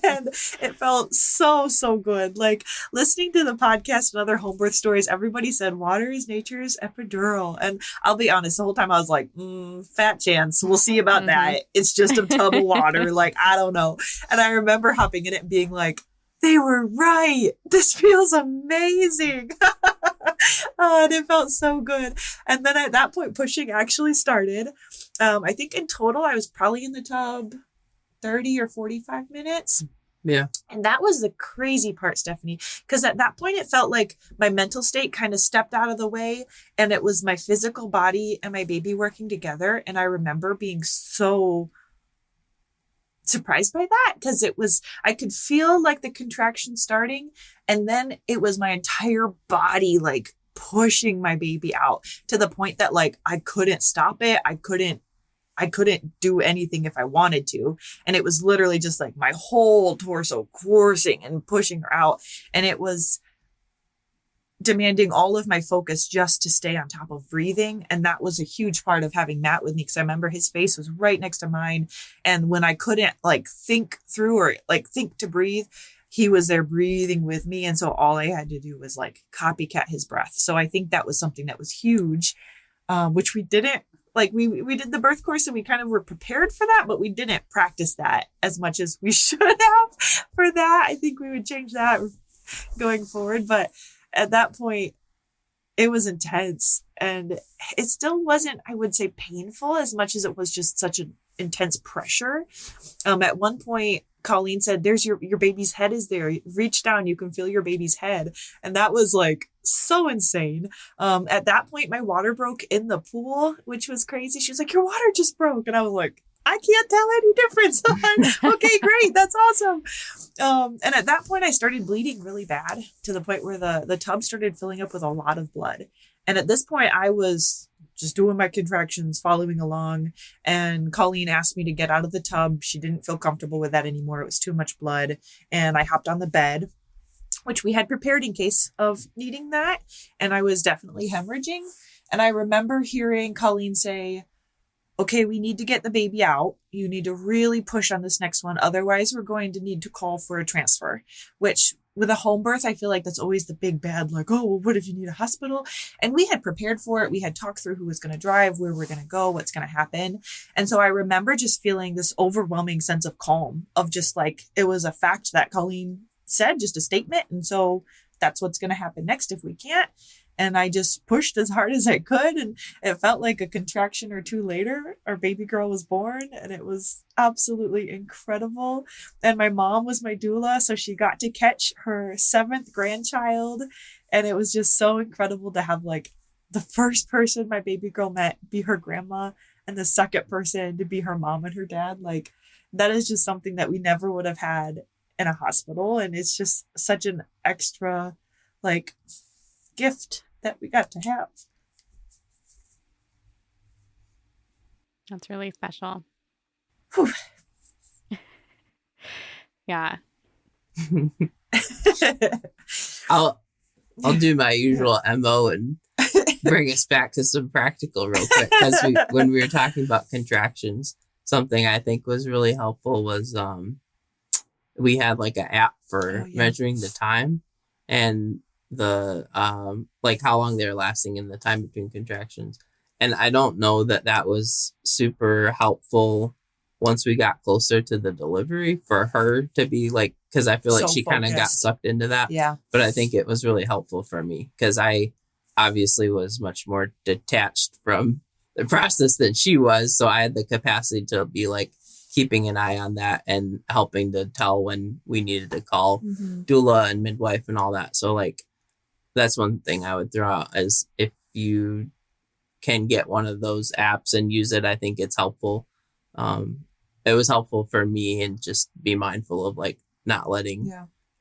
And it felt so, so good. Like listening to the podcast and other home birth stories, everybody said water is nature's epidural. And I'll be honest, the whole time I was like, fat chance. We'll see about that. It's just a tub of water. Like, I don't know. And I remember hopping in it and being like, they were right. This feels amazing. And it felt so good. And then at that point, pushing actually started. I think in total, I was probably in the tub 30 or 45 minutes.
Yeah.
And that was the crazy part, Stephanie, because at that point, it felt like my mental state kind of stepped out of the way, and it was my physical body and my baby working together. And I remember being so surprised by that, because I could feel like the contraction starting, and then it was my entire body like pushing my baby out to the point that like I couldn't stop it. I couldn't do anything if I wanted to. And it was literally just like my whole torso coursing and pushing her out. And it was demanding all of my focus just to stay on top of breathing. And that was a huge part of having Matt with me, because I remember his face was right next to mine. And when I couldn't like think through or like think to breathe, he was there breathing with me. And so all I had to do was like copycat his breath. So I think that was something that was huge, which we didn't like. We did the birth course and we kind of were prepared for that, but we didn't practice that as much as we should have for that. I think we would change that going forward. But at that point, it was intense, and it still wasn't, I would say, painful as much as it was just such an intense pressure. At one point, Colleen said, there's your baby's head is there. Reach down, you can feel your baby's head. And that was like so insane. At that point, my water broke in the pool, which was crazy. She was like, your water just broke. And I was like, I can't tell any difference. Okay, great. That's awesome. And at that point, I started bleeding really bad, to the point where the tub started filling up with a lot of blood. And at this point, I was just doing my contractions, following along. And Colleen asked me to get out of the tub. She didn't feel comfortable with that anymore. It was too much blood. And I hopped on the bed, which we had prepared in case of needing that. And I was definitely hemorrhaging. And I remember hearing Colleen say, okay, we need to get the baby out. You need to really push on this next one. Otherwise, we're going to need to call for a transfer, which with a home birth, I feel like that's always the big bad, like, oh, well, what if you need a hospital? And we had prepared for it. We had talked through who was going to drive, where we're going to go, what's going to happen. And so I remember just feeling this overwhelming sense of calm, of just like, it was a fact that Colleen said, just a statement. And so that's what's going to happen next if we can't. And I just pushed as hard as I could. And it felt like a contraction or two later, our baby girl was born. And it was absolutely incredible. And my mom was my doula. So she got to catch her 7th grandchild. And it was just so incredible to have like the first person my baby girl met be her grandma, and the second person to be her mom and her dad. Like, that is just something that we never would have had in a hospital. And it's just such an extra like gift that we got to have.
That's really special.
Whew.
Yeah.
I'll do my usual MO and bring us back to some practical real quick, because when we were talking about contractions, something I think was really helpful was we had like an app for measuring the time and the like how long they're lasting in the time between contractions. And I don't know that was super helpful once we got closer to the delivery for her to be like, because I feel like she kind of got sucked into that.
Yeah.
But I think it was really helpful for me, because I obviously was much more detached from the process than she was. So I had the capacity to be like keeping an eye on that and helping to tell when we needed to call doula and midwife and all that. So like, that's one thing I would throw out, is if you can get one of those apps and use it, I think it's helpful. It was helpful for me, and just be mindful of like not letting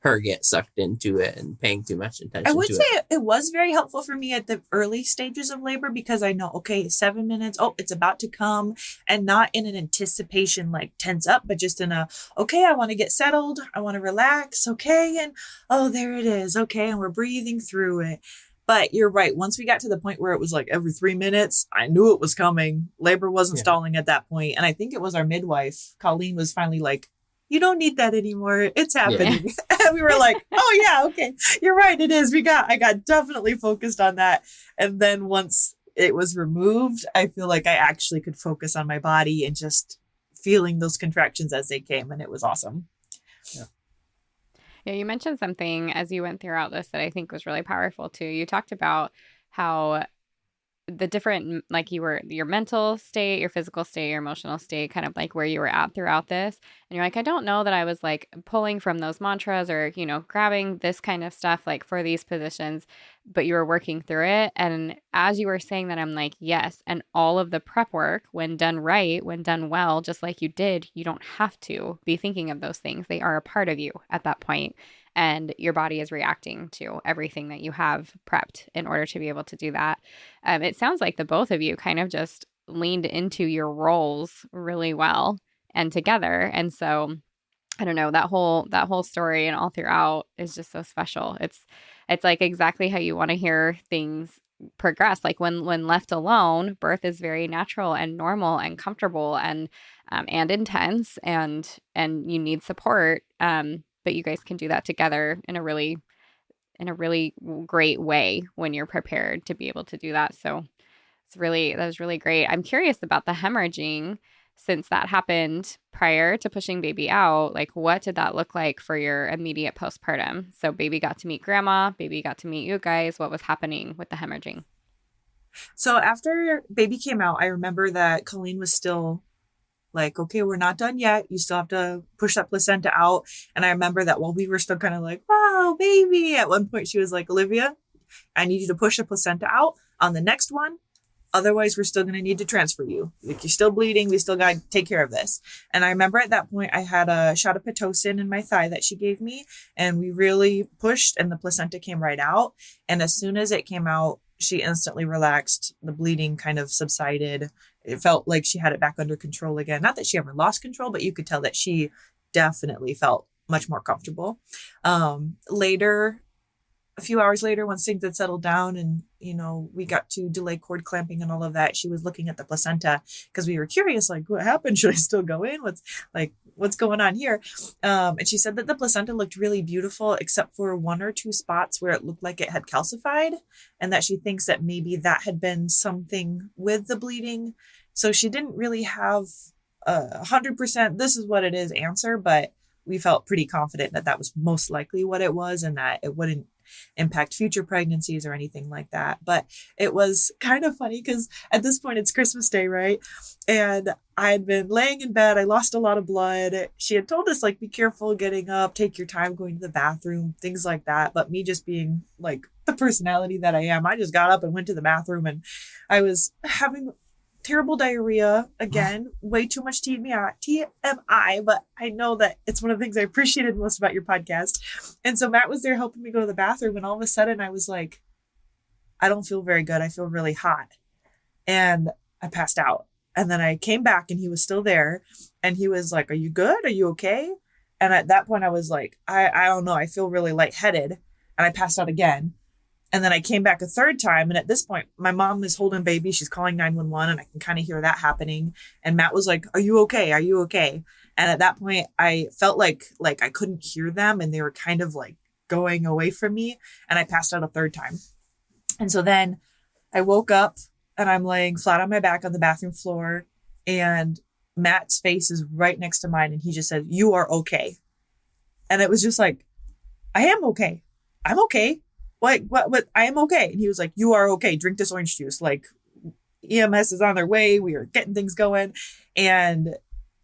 her get sucked into it and paying too much attention.
I would say it was very helpful for me at the early stages of labor, because I know, okay, 7 minutes, oh, it's about to come, and not in an anticipation, like tense up, but just in a, okay, I want to get settled. I want to relax. Okay. And oh, there it is. Okay. And we're breathing through it. But you're right. Once we got to the point where it was like every 3 minutes, I knew it was coming. Labor wasn't stalling at that point. And I think it was our midwife, Colleen, was finally like, you don't need that anymore. It's happening. Yeah. And we were like, oh yeah, okay. You're right. It is. I got definitely focused on that. And then once it was removed, I feel like I actually could focus on my body and just feeling those contractions as they came. And it was awesome.
Yeah.
Yeah, you mentioned something as you went throughout this that I think was really powerful too. You talked about how the different, like your mental state, your physical state, your emotional state, kind of like where you were at throughout this. And you're like, I don't know that I was like pulling from those mantras or, grabbing this kind of stuff like for these positions, but you were working through it. And as you were saying that, I'm like, yes. And all of the prep work, when done right, when done well, just like you did, you don't have to be thinking of those things. They are a part of you at that point. And your body is reacting to everything that you have prepped in order to be able to do that. It sounds like the both of you kind of just leaned into your roles really well and together. And so, I don't know, that whole story and all throughout is just so special. It's like exactly how you want to hear things progress. Like when left alone, birth is very natural and normal and comfortable and intense, and you need support. But you guys can do that together in a really great way when you're prepared to be able to do that. So that was really great. I'm curious about the hemorrhaging, since that happened prior to pushing baby out. Like, what did that look like for your immediate postpartum? So baby got to meet grandma, baby got to meet you guys. What was happening with the hemorrhaging?
So after baby came out, I remember that Colleen was still like, okay, we're not done yet. You still have to push that placenta out. And I remember that while we were still kind of like, wow, baby, at one point she was like, Olivia, I need you to push the placenta out on the next one. Otherwise, we're still going to need to transfer you. Like, you're still bleeding. We still got to take care of this. And I remember at that point, I had a shot of Pitocin in my thigh that she gave me. And we really pushed, and the placenta came right out. And as soon as it came out, she instantly relaxed. The bleeding kind of subsided. It felt like she had it back under control again. Not that she ever lost control, but you could tell that she definitely felt much more comfortable. Later, a few hours later, once things had settled down and, we got to delay cord clamping and all of that, she was looking at the placenta because we were curious, like, what happened? Should I still go in? What's going on here? And she said that the placenta looked really beautiful, except for one or two spots where it looked like it had calcified, and that she thinks that maybe that had been something with the bleeding. So she didn't really have 100%, this is what it is answer, but we felt pretty confident that that was most likely what it was and that it wouldn't impact future pregnancies or anything like that. But it was kind of funny because at this point it's Christmas Day, right? And I had been laying in bed. I lost a lot of blood. She had told us, like, be careful getting up, take your time going to the bathroom, things like that. But me just being like the personality that I am, I just got up and went to the bathroom, and I was having terrible diarrhea again, way too much TMI, but I know that it's one of the things I appreciated most about your podcast. And so Matt was there helping me go to the bathroom, and all of a sudden I was like, I don't feel very good. I feel really hot. And I passed out. And then I came back and he was still there, and he was like, are you good? Are you okay? And at that point I was like, I don't know. I feel really lightheaded. And I passed out again. And then I came back a third time. And at this point, my mom is holding baby. She's calling 911, and I can kind of hear that happening. And Matt was like, are you okay? Are you okay? And at that point, I felt like I couldn't hear them, and they were kind of like going away from me. And I passed out a third time. And so then I woke up, and I'm laying flat on my back on the bathroom floor, and Matt's face is right next to mine. And he just said, you are okay. And it was just like, I am okay. I'm okay. What? I am okay. And he was like, you are okay. Drink this orange juice. Like, EMS is on their way. We are getting things going. And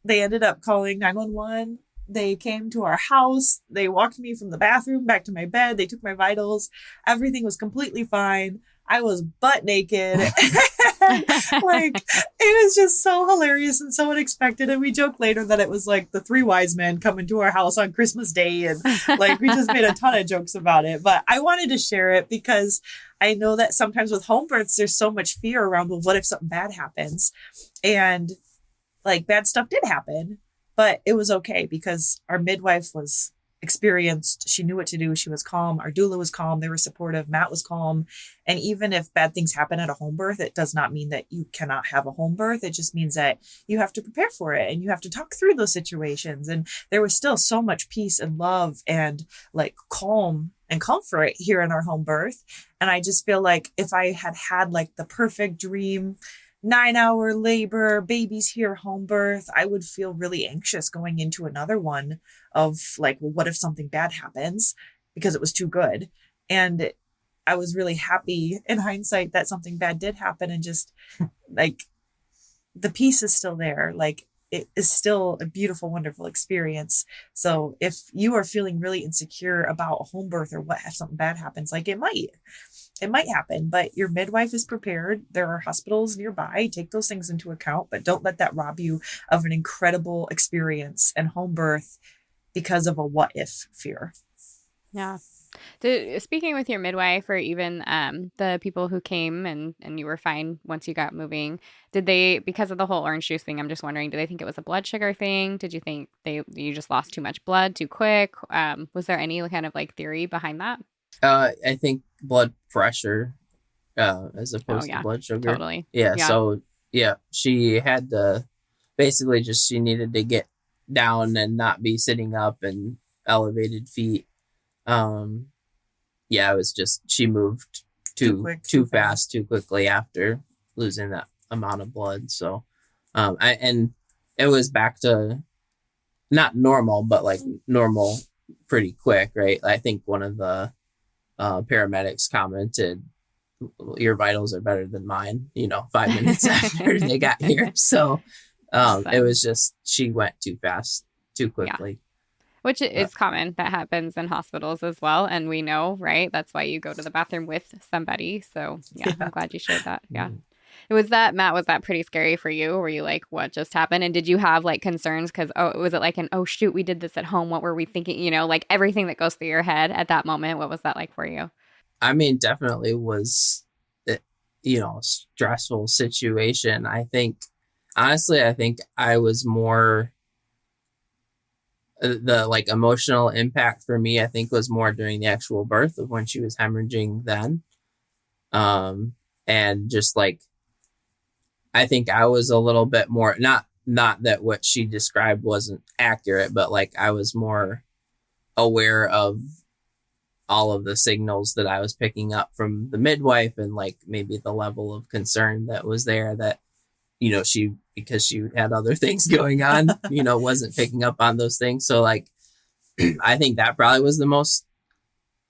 they ended up calling 911. They came to our house. They walked me from the bathroom back to my bed. They took my vitals. Everything was completely fine. I was butt naked. Like, it was just so hilarious and so unexpected. And we joked later that it was like the three wise men coming to our house on Christmas Day. And like, we just made a ton of jokes about it. But I wanted to share it because I know that sometimes with home births, there's so much fear around, well, what if something bad happens? And like, bad stuff did happen, but it was okay because our midwife was experienced. She knew what to do. She was calm. Our doula was calm. They were supportive. Matt was calm. And even if bad things happen at a home birth, it does not mean that you cannot have a home birth. It just means that you have to prepare for it and you have to talk through those situations. And there was still so much peace and love and like calm and comfort here in our home birth. And I just feel like if I had had like the perfect dream 9-hour labor, babies here, home birth, I would feel really anxious going into another one of like, well, what if something bad happens? Because it was too good. And I was really happy in hindsight that something bad did happen, and just like the peace is still there. Like, it is still a beautiful, wonderful experience. So if you are feeling really insecure about a home birth or what if something bad happens, like it might happen, but your midwife is prepared. There are hospitals nearby. Take those things into account, but don't let that rob you of an incredible experience and home birth because of a what if fear.
Yeah. Speaking with your midwife or even the people who came and you were fine once you got moving, did they, because of the whole orange juice thing, I'm just wondering, do they think it was a blood sugar thing? Did you think you just lost too much blood too quick? Was there any kind of like theory behind that?
I think blood pressure, as opposed to blood sugar.
Totally.
Yeah. So yeah, she had to basically she needed to get down and not be sitting up and elevated feet. It was just, she moved too fast, too quickly after losing that amount of blood. So, and it was back to not normal, but like normal pretty quick, right? I think one of the paramedics commented, your vitals are better than mine, 5 minutes after they got here. So it was just, she went too fast, too quickly.
Yeah. Which is common. That happens in hospitals as well. And we know, right? That's why you go to the bathroom with somebody. So yeah. I'm glad you shared that. Yeah.
Mm-hmm.
Matt, was that pretty scary for you? Were you like, what just happened? And did you have like concerns? Because, was it like oh shoot, we did this at home. What were we thinking? Like everything that goes through your head at that moment. What was that like for you?
I mean, definitely was stressful situation. I think I was more the like emotional impact for me, I think, was more during the actual birth of when she was hemorrhaging then. And just like, I think I was a little bit more, not that what she described wasn't accurate, but like I was more aware of all of the signals that I was picking up from the midwife, and like maybe the level of concern that was there that, because she had other things going on, wasn't picking up on those things. So like, I think that probably was the most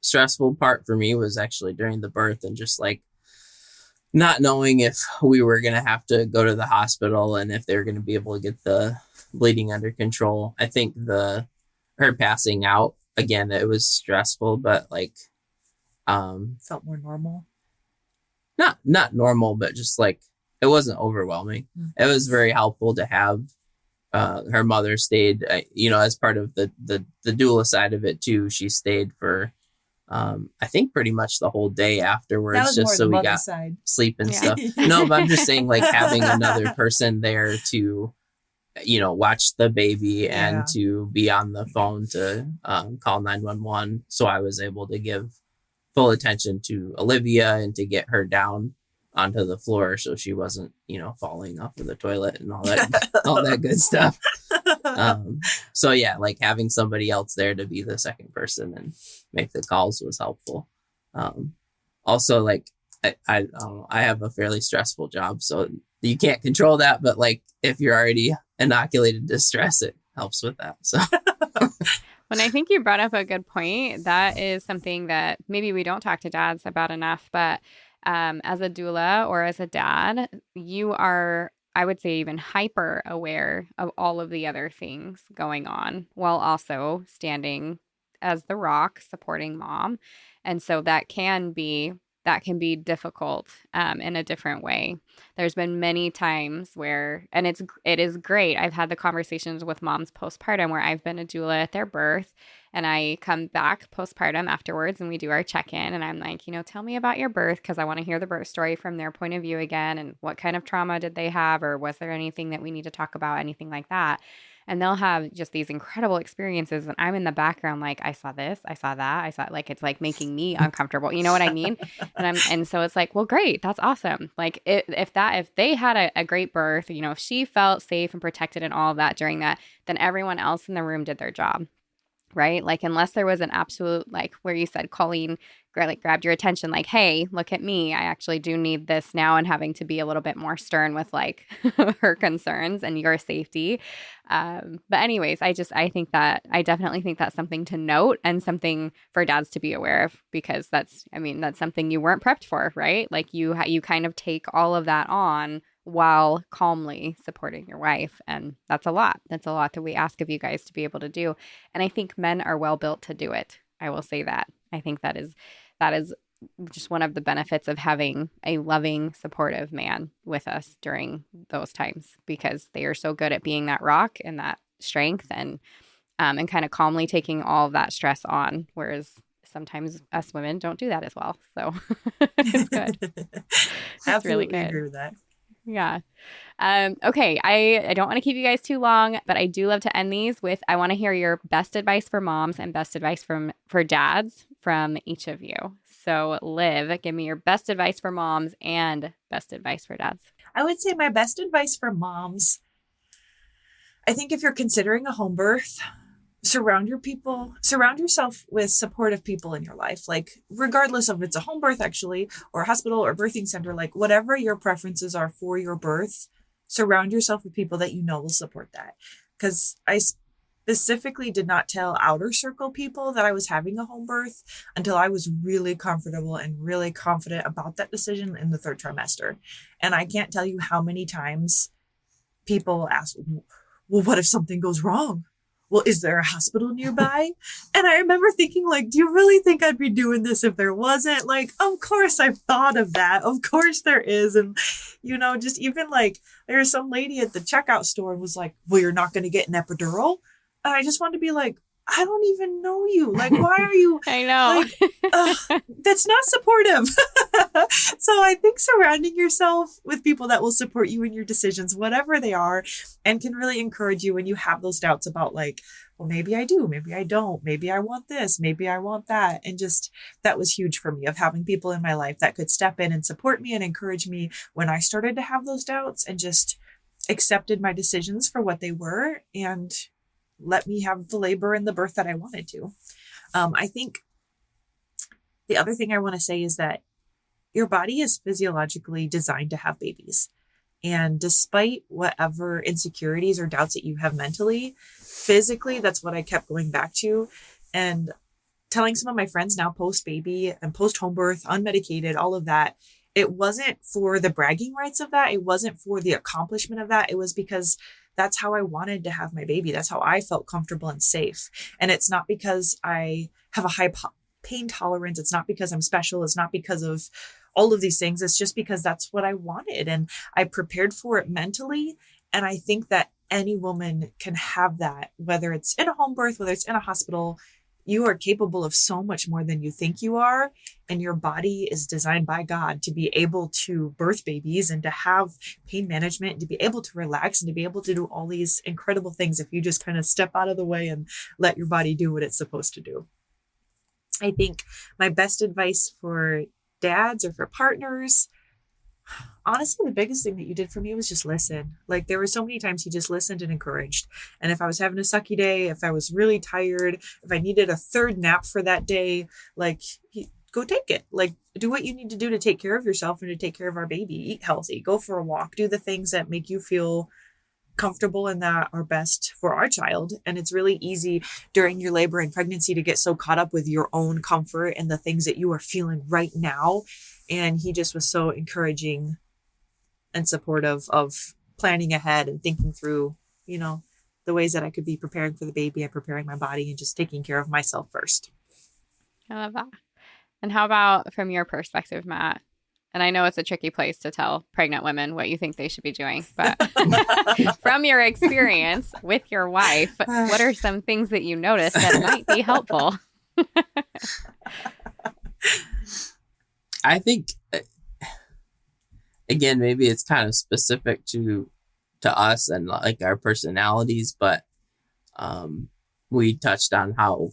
stressful part for me, was actually during the birth, and just like not knowing if we were going to have to go to the hospital and if they were going to be able to get the bleeding under control. I think her passing out, again, it was stressful, but like,
felt more normal.
Not normal, but just like, it wasn't overwhelming. It was very helpful to have her mother stayed, as part of the doula side of it too. She stayed for, I think pretty much the whole day afterwards, just so we got sleep and stuff. No, but I'm just saying, like, having another person there to, watch the baby and to be on the phone to call 911. So I was able to give full attention to Olivia and to get her down onto the floor so she wasn't, falling off of the toilet and all that good stuff. So yeah, like having somebody else there to be the second person and make the calls was helpful. Also, like I have a fairly stressful job, so you can't control that, but like if you're already inoculated to stress, it helps with that. So
When I think you brought up a good point, that is something that maybe we don't talk to dads about enough, but as a doula or as a dad, you are, I would say, even hyper aware of all of the other things going on while also standing as the rock supporting mom. And so that can be difficult in a different way. There's been many times where, and it is great. I've had the conversations with moms postpartum where I've been a doula at their birth, and I come back postpartum afterwards and we do our check-in, and I'm like, tell me about your birth, because I want to hear the birth story from their point of view again, and what kind of trauma did they have, or was there anything that we need to talk about, anything like that. And they'll have just these incredible experiences. And I'm in the background, like, I saw this, I saw that, I saw, like, it's like making me uncomfortable. You know what I mean? And so it's like, well, great. That's awesome. Like if they had a great birth, if she felt safe and protected and all of that during that, then everyone else in the room did their job. Right? Like, unless there was an absolute, like where you said Colleen grabbed your attention, like, hey, look at me, I actually do need this now, and having to be a little bit more stern with like her concerns and your safety. But anyways, I definitely think that's something to note and something for dads to be aware of, because that's something you weren't prepped for, right? Like you kind of take all of that on while calmly supporting your wife. And that's a lot. That's a lot that we ask of you guys to be able to do. And I think men are well built to do it. I will say that. I think that is just one of the benefits of having a loving, supportive man with us during those times, because they are so good at being that rock and that strength and kind of calmly taking all of that stress on. Whereas sometimes us women don't do that as well. So it's good. It's really good.
Agree with that.
Yeah. Okay. I don't want to keep you guys too long, but I do love to end these with, I want to hear your best advice for moms and best advice for dads from each of you. So Liv, give me your best advice for moms and best advice for dads.
I would say my best advice for moms, I think if you're considering a home birth, surround yourself with supportive people in your life, like regardless of if it's a home birth actually, or a hospital or birthing center, like whatever your preferences are for your birth, surround yourself with people that will support that. Because I specifically did not tell outer circle people that I was having a home birth until I was really comfortable and really confident about that decision in the third trimester. And I can't tell you how many times people ask, well, what if something goes wrong? Well, is there a hospital nearby? And I remember thinking, like, do you really think I'd be doing this if there wasn't? Like, of course I've thought of that. Of course there is. And, just even like, there was some lady at the checkout store and was like, well, you're not going to get an epidural? And I just wanted to be like, I don't even know you. Like, why are you
I know.
that's not supportive. So I think surrounding yourself with people that will support you in your decisions, whatever they are, and can really encourage you when you have those doubts about like, well, maybe I do, maybe I don't, maybe I want this, maybe I want that. And just that was huge for me, of having people in my life that could step in and support me and encourage me when I started to have those doubts, and just accepted my decisions for what they were and let me have the labor and the birth that I wanted to. I think the other thing I want to say is that your body is physiologically designed to have babies. And despite whatever insecurities or doubts that you have mentally, physically, that's what I kept going back to. And telling some of my friends now post baby and post home birth, unmedicated, all of that, it wasn't for the bragging rights of that. It wasn't for the accomplishment of that. It was because that's how I wanted to have my baby. That's how I felt comfortable and safe. And it's not because I have a high pain tolerance. It's not because I'm special. It's not because of all of these things. It's just because that's what I wanted. And I prepared for it mentally. And I think that any woman can have that, whether it's in a home birth, whether it's in a hospital. You are capable of so much more than you think you are. And your body is designed by God to be able to birth babies and to have pain management and to be able to relax and to be able to do all these incredible things if you just kind of step out of the way and let your body do what it's supposed to do. I think my best advice for dads or for partners, honestly, the biggest thing that you did for me was just listen. Like, there were so many times he just listened and encouraged. And if I was having a sucky day, if I was really tired, if I needed a third nap for that day, like, go take it. Like, do what you need to do to take care of yourself and to take care of our baby. Eat healthy, go for a walk, do the things that make you feel comfortable and that are best for our child. And it's really easy during your labor and pregnancy to get so caught up with your own comfort and the things that you are feeling right now. And he just was so encouraging and supportive of planning ahead and thinking through, you know, the ways that I could be preparing for the baby and preparing my body and just taking care of myself first.
I love that. And how about from your perspective, Matt? And I know it's a tricky place to tell pregnant women what you think they should be doing, but from your experience with your wife, what are some things that you noticed that might be helpful?
I think, again, maybe it's kind of specific to us and like our personalities, but we touched on how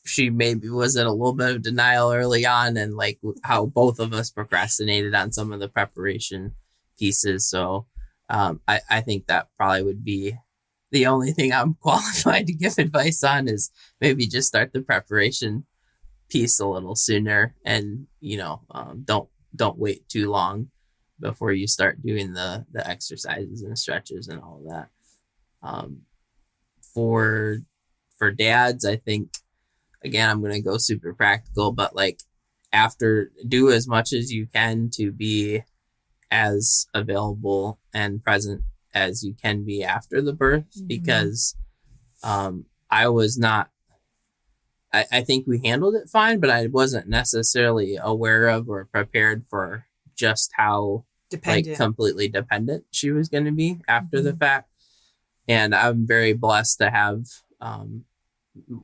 she maybe was in a little bit of denial early on, and like how both of us procrastinated on some of the preparation pieces. So I think that probably would be the only thing I'm qualified to give advice on, is maybe just start the preparation piece a little sooner, and don't wait too long before you start doing the exercises and stretches and all of that. For dads, I think, again, I'm going to go super practical, but like, after, do as much as you can to be as available and present as you can be after the birth, because I was not, I think we handled it fine, but I wasn't necessarily aware of or prepared for just how completely dependent she was going to be after the fact. And I'm very blessed to have,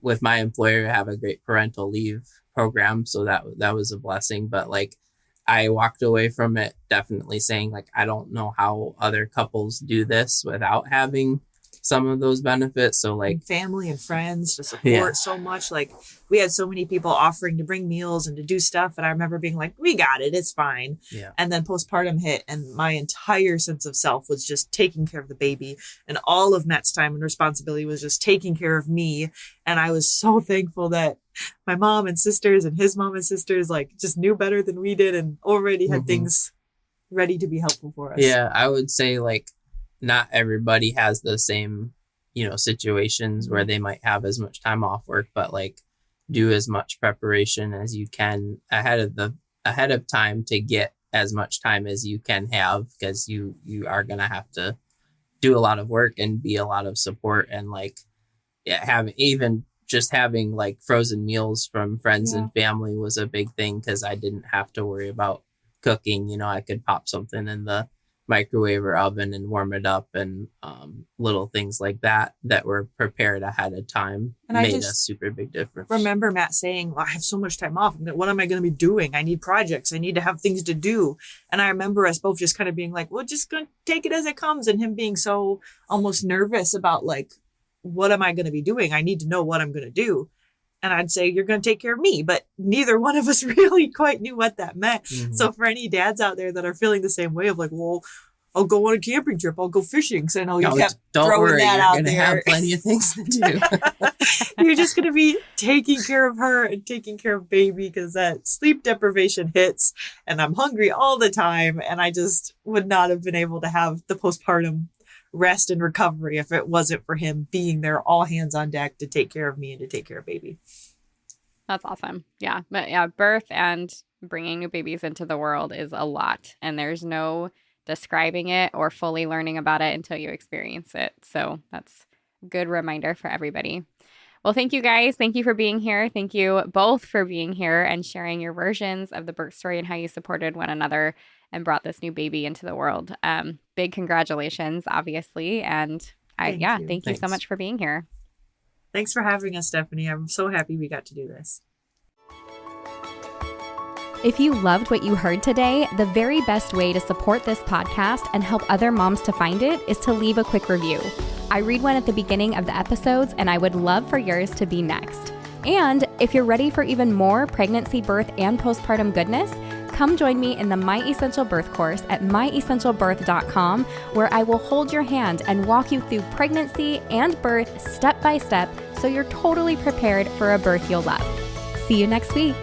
with my employer, have a great parental leave program. So that was a blessing. But like, I walked away from it definitely saying, like, I don't know how other couples do this without having some of those benefits. So like,
and family and friends to support so much. Like, we had so many people offering to bring meals and to do stuff. And I remember being like, we got it, it's fine. Yeah. And then postpartum hit, and my entire sense of self was just taking care of the baby. And all of Matt's time and responsibility was just taking care of me. And I was so thankful that my mom and sisters and his mom and sisters like just knew better than we did and already had things ready to be helpful for us.
Yeah, I would say like, not everybody has the same, situations where they might have as much time off work, but like, do as much preparation as you can ahead of time to get as much time as you can have, because you are going to have to do a lot of work and be a lot of support. And like, having like frozen meals from friends and family was a big thing, because I didn't have to worry about cooking. I could pop something in the microwave or oven and warm it up, and little things like that were prepared ahead of time
And I
made a
just
super big difference.
remember Matt saying, well, I have so much time off. What am I going to be doing? I need projects. I need to have things to do. And I remember us both just kind of being like, well, just going to take it as it comes. And him being so almost nervous about like, what am I going to be doing? I need to know what I'm going to do. And I'd say, you're going to take care of me. But neither one of us really quite knew what that meant.
Mhm.
So for any dads out there that are feeling the same way of like, well, I'll go on a camping trip. I'll go fishing. So I know you kept
don't
throwing
worry,
that
you're
out
gonna
there.
have plenty of things to do.
You're just going to be taking care of her and taking care of baby because that sleep deprivation hits and I'm hungry all the time. And I just would not have been able to have the postpartum rest and recovery if it wasn't for him being there all hands on deck to take care of me and to take care of baby.
That's awesome. Yeah. But yeah, birth and bringing new babies into the world is a lot. And there's no describing it or fully learning about it until you experience it. So that's a good reminder for everybody. Well, thank you guys. Thank you for being here. Thank you both for being here and sharing your versions of the birth story and how you supported one another and brought this new baby into the world. Big congratulations, obviously. And thank you so
Thanks.
much for being here.
Thanks for having us, Stephanie. I'm so happy we got to do this.
If you loved what you heard today, the very best way to support this podcast and help other moms to find it is to leave a quick review. I read one at the beginning of the episodes, and I would love for yours to be next. And if you're ready for even more pregnancy, birth, and postpartum goodness, come join me in the My Essential Birth course at myessentialbirth.com, where I will hold your hand and walk you through pregnancy and birth step by step so you're totally prepared for a birth you'll love. See you next week.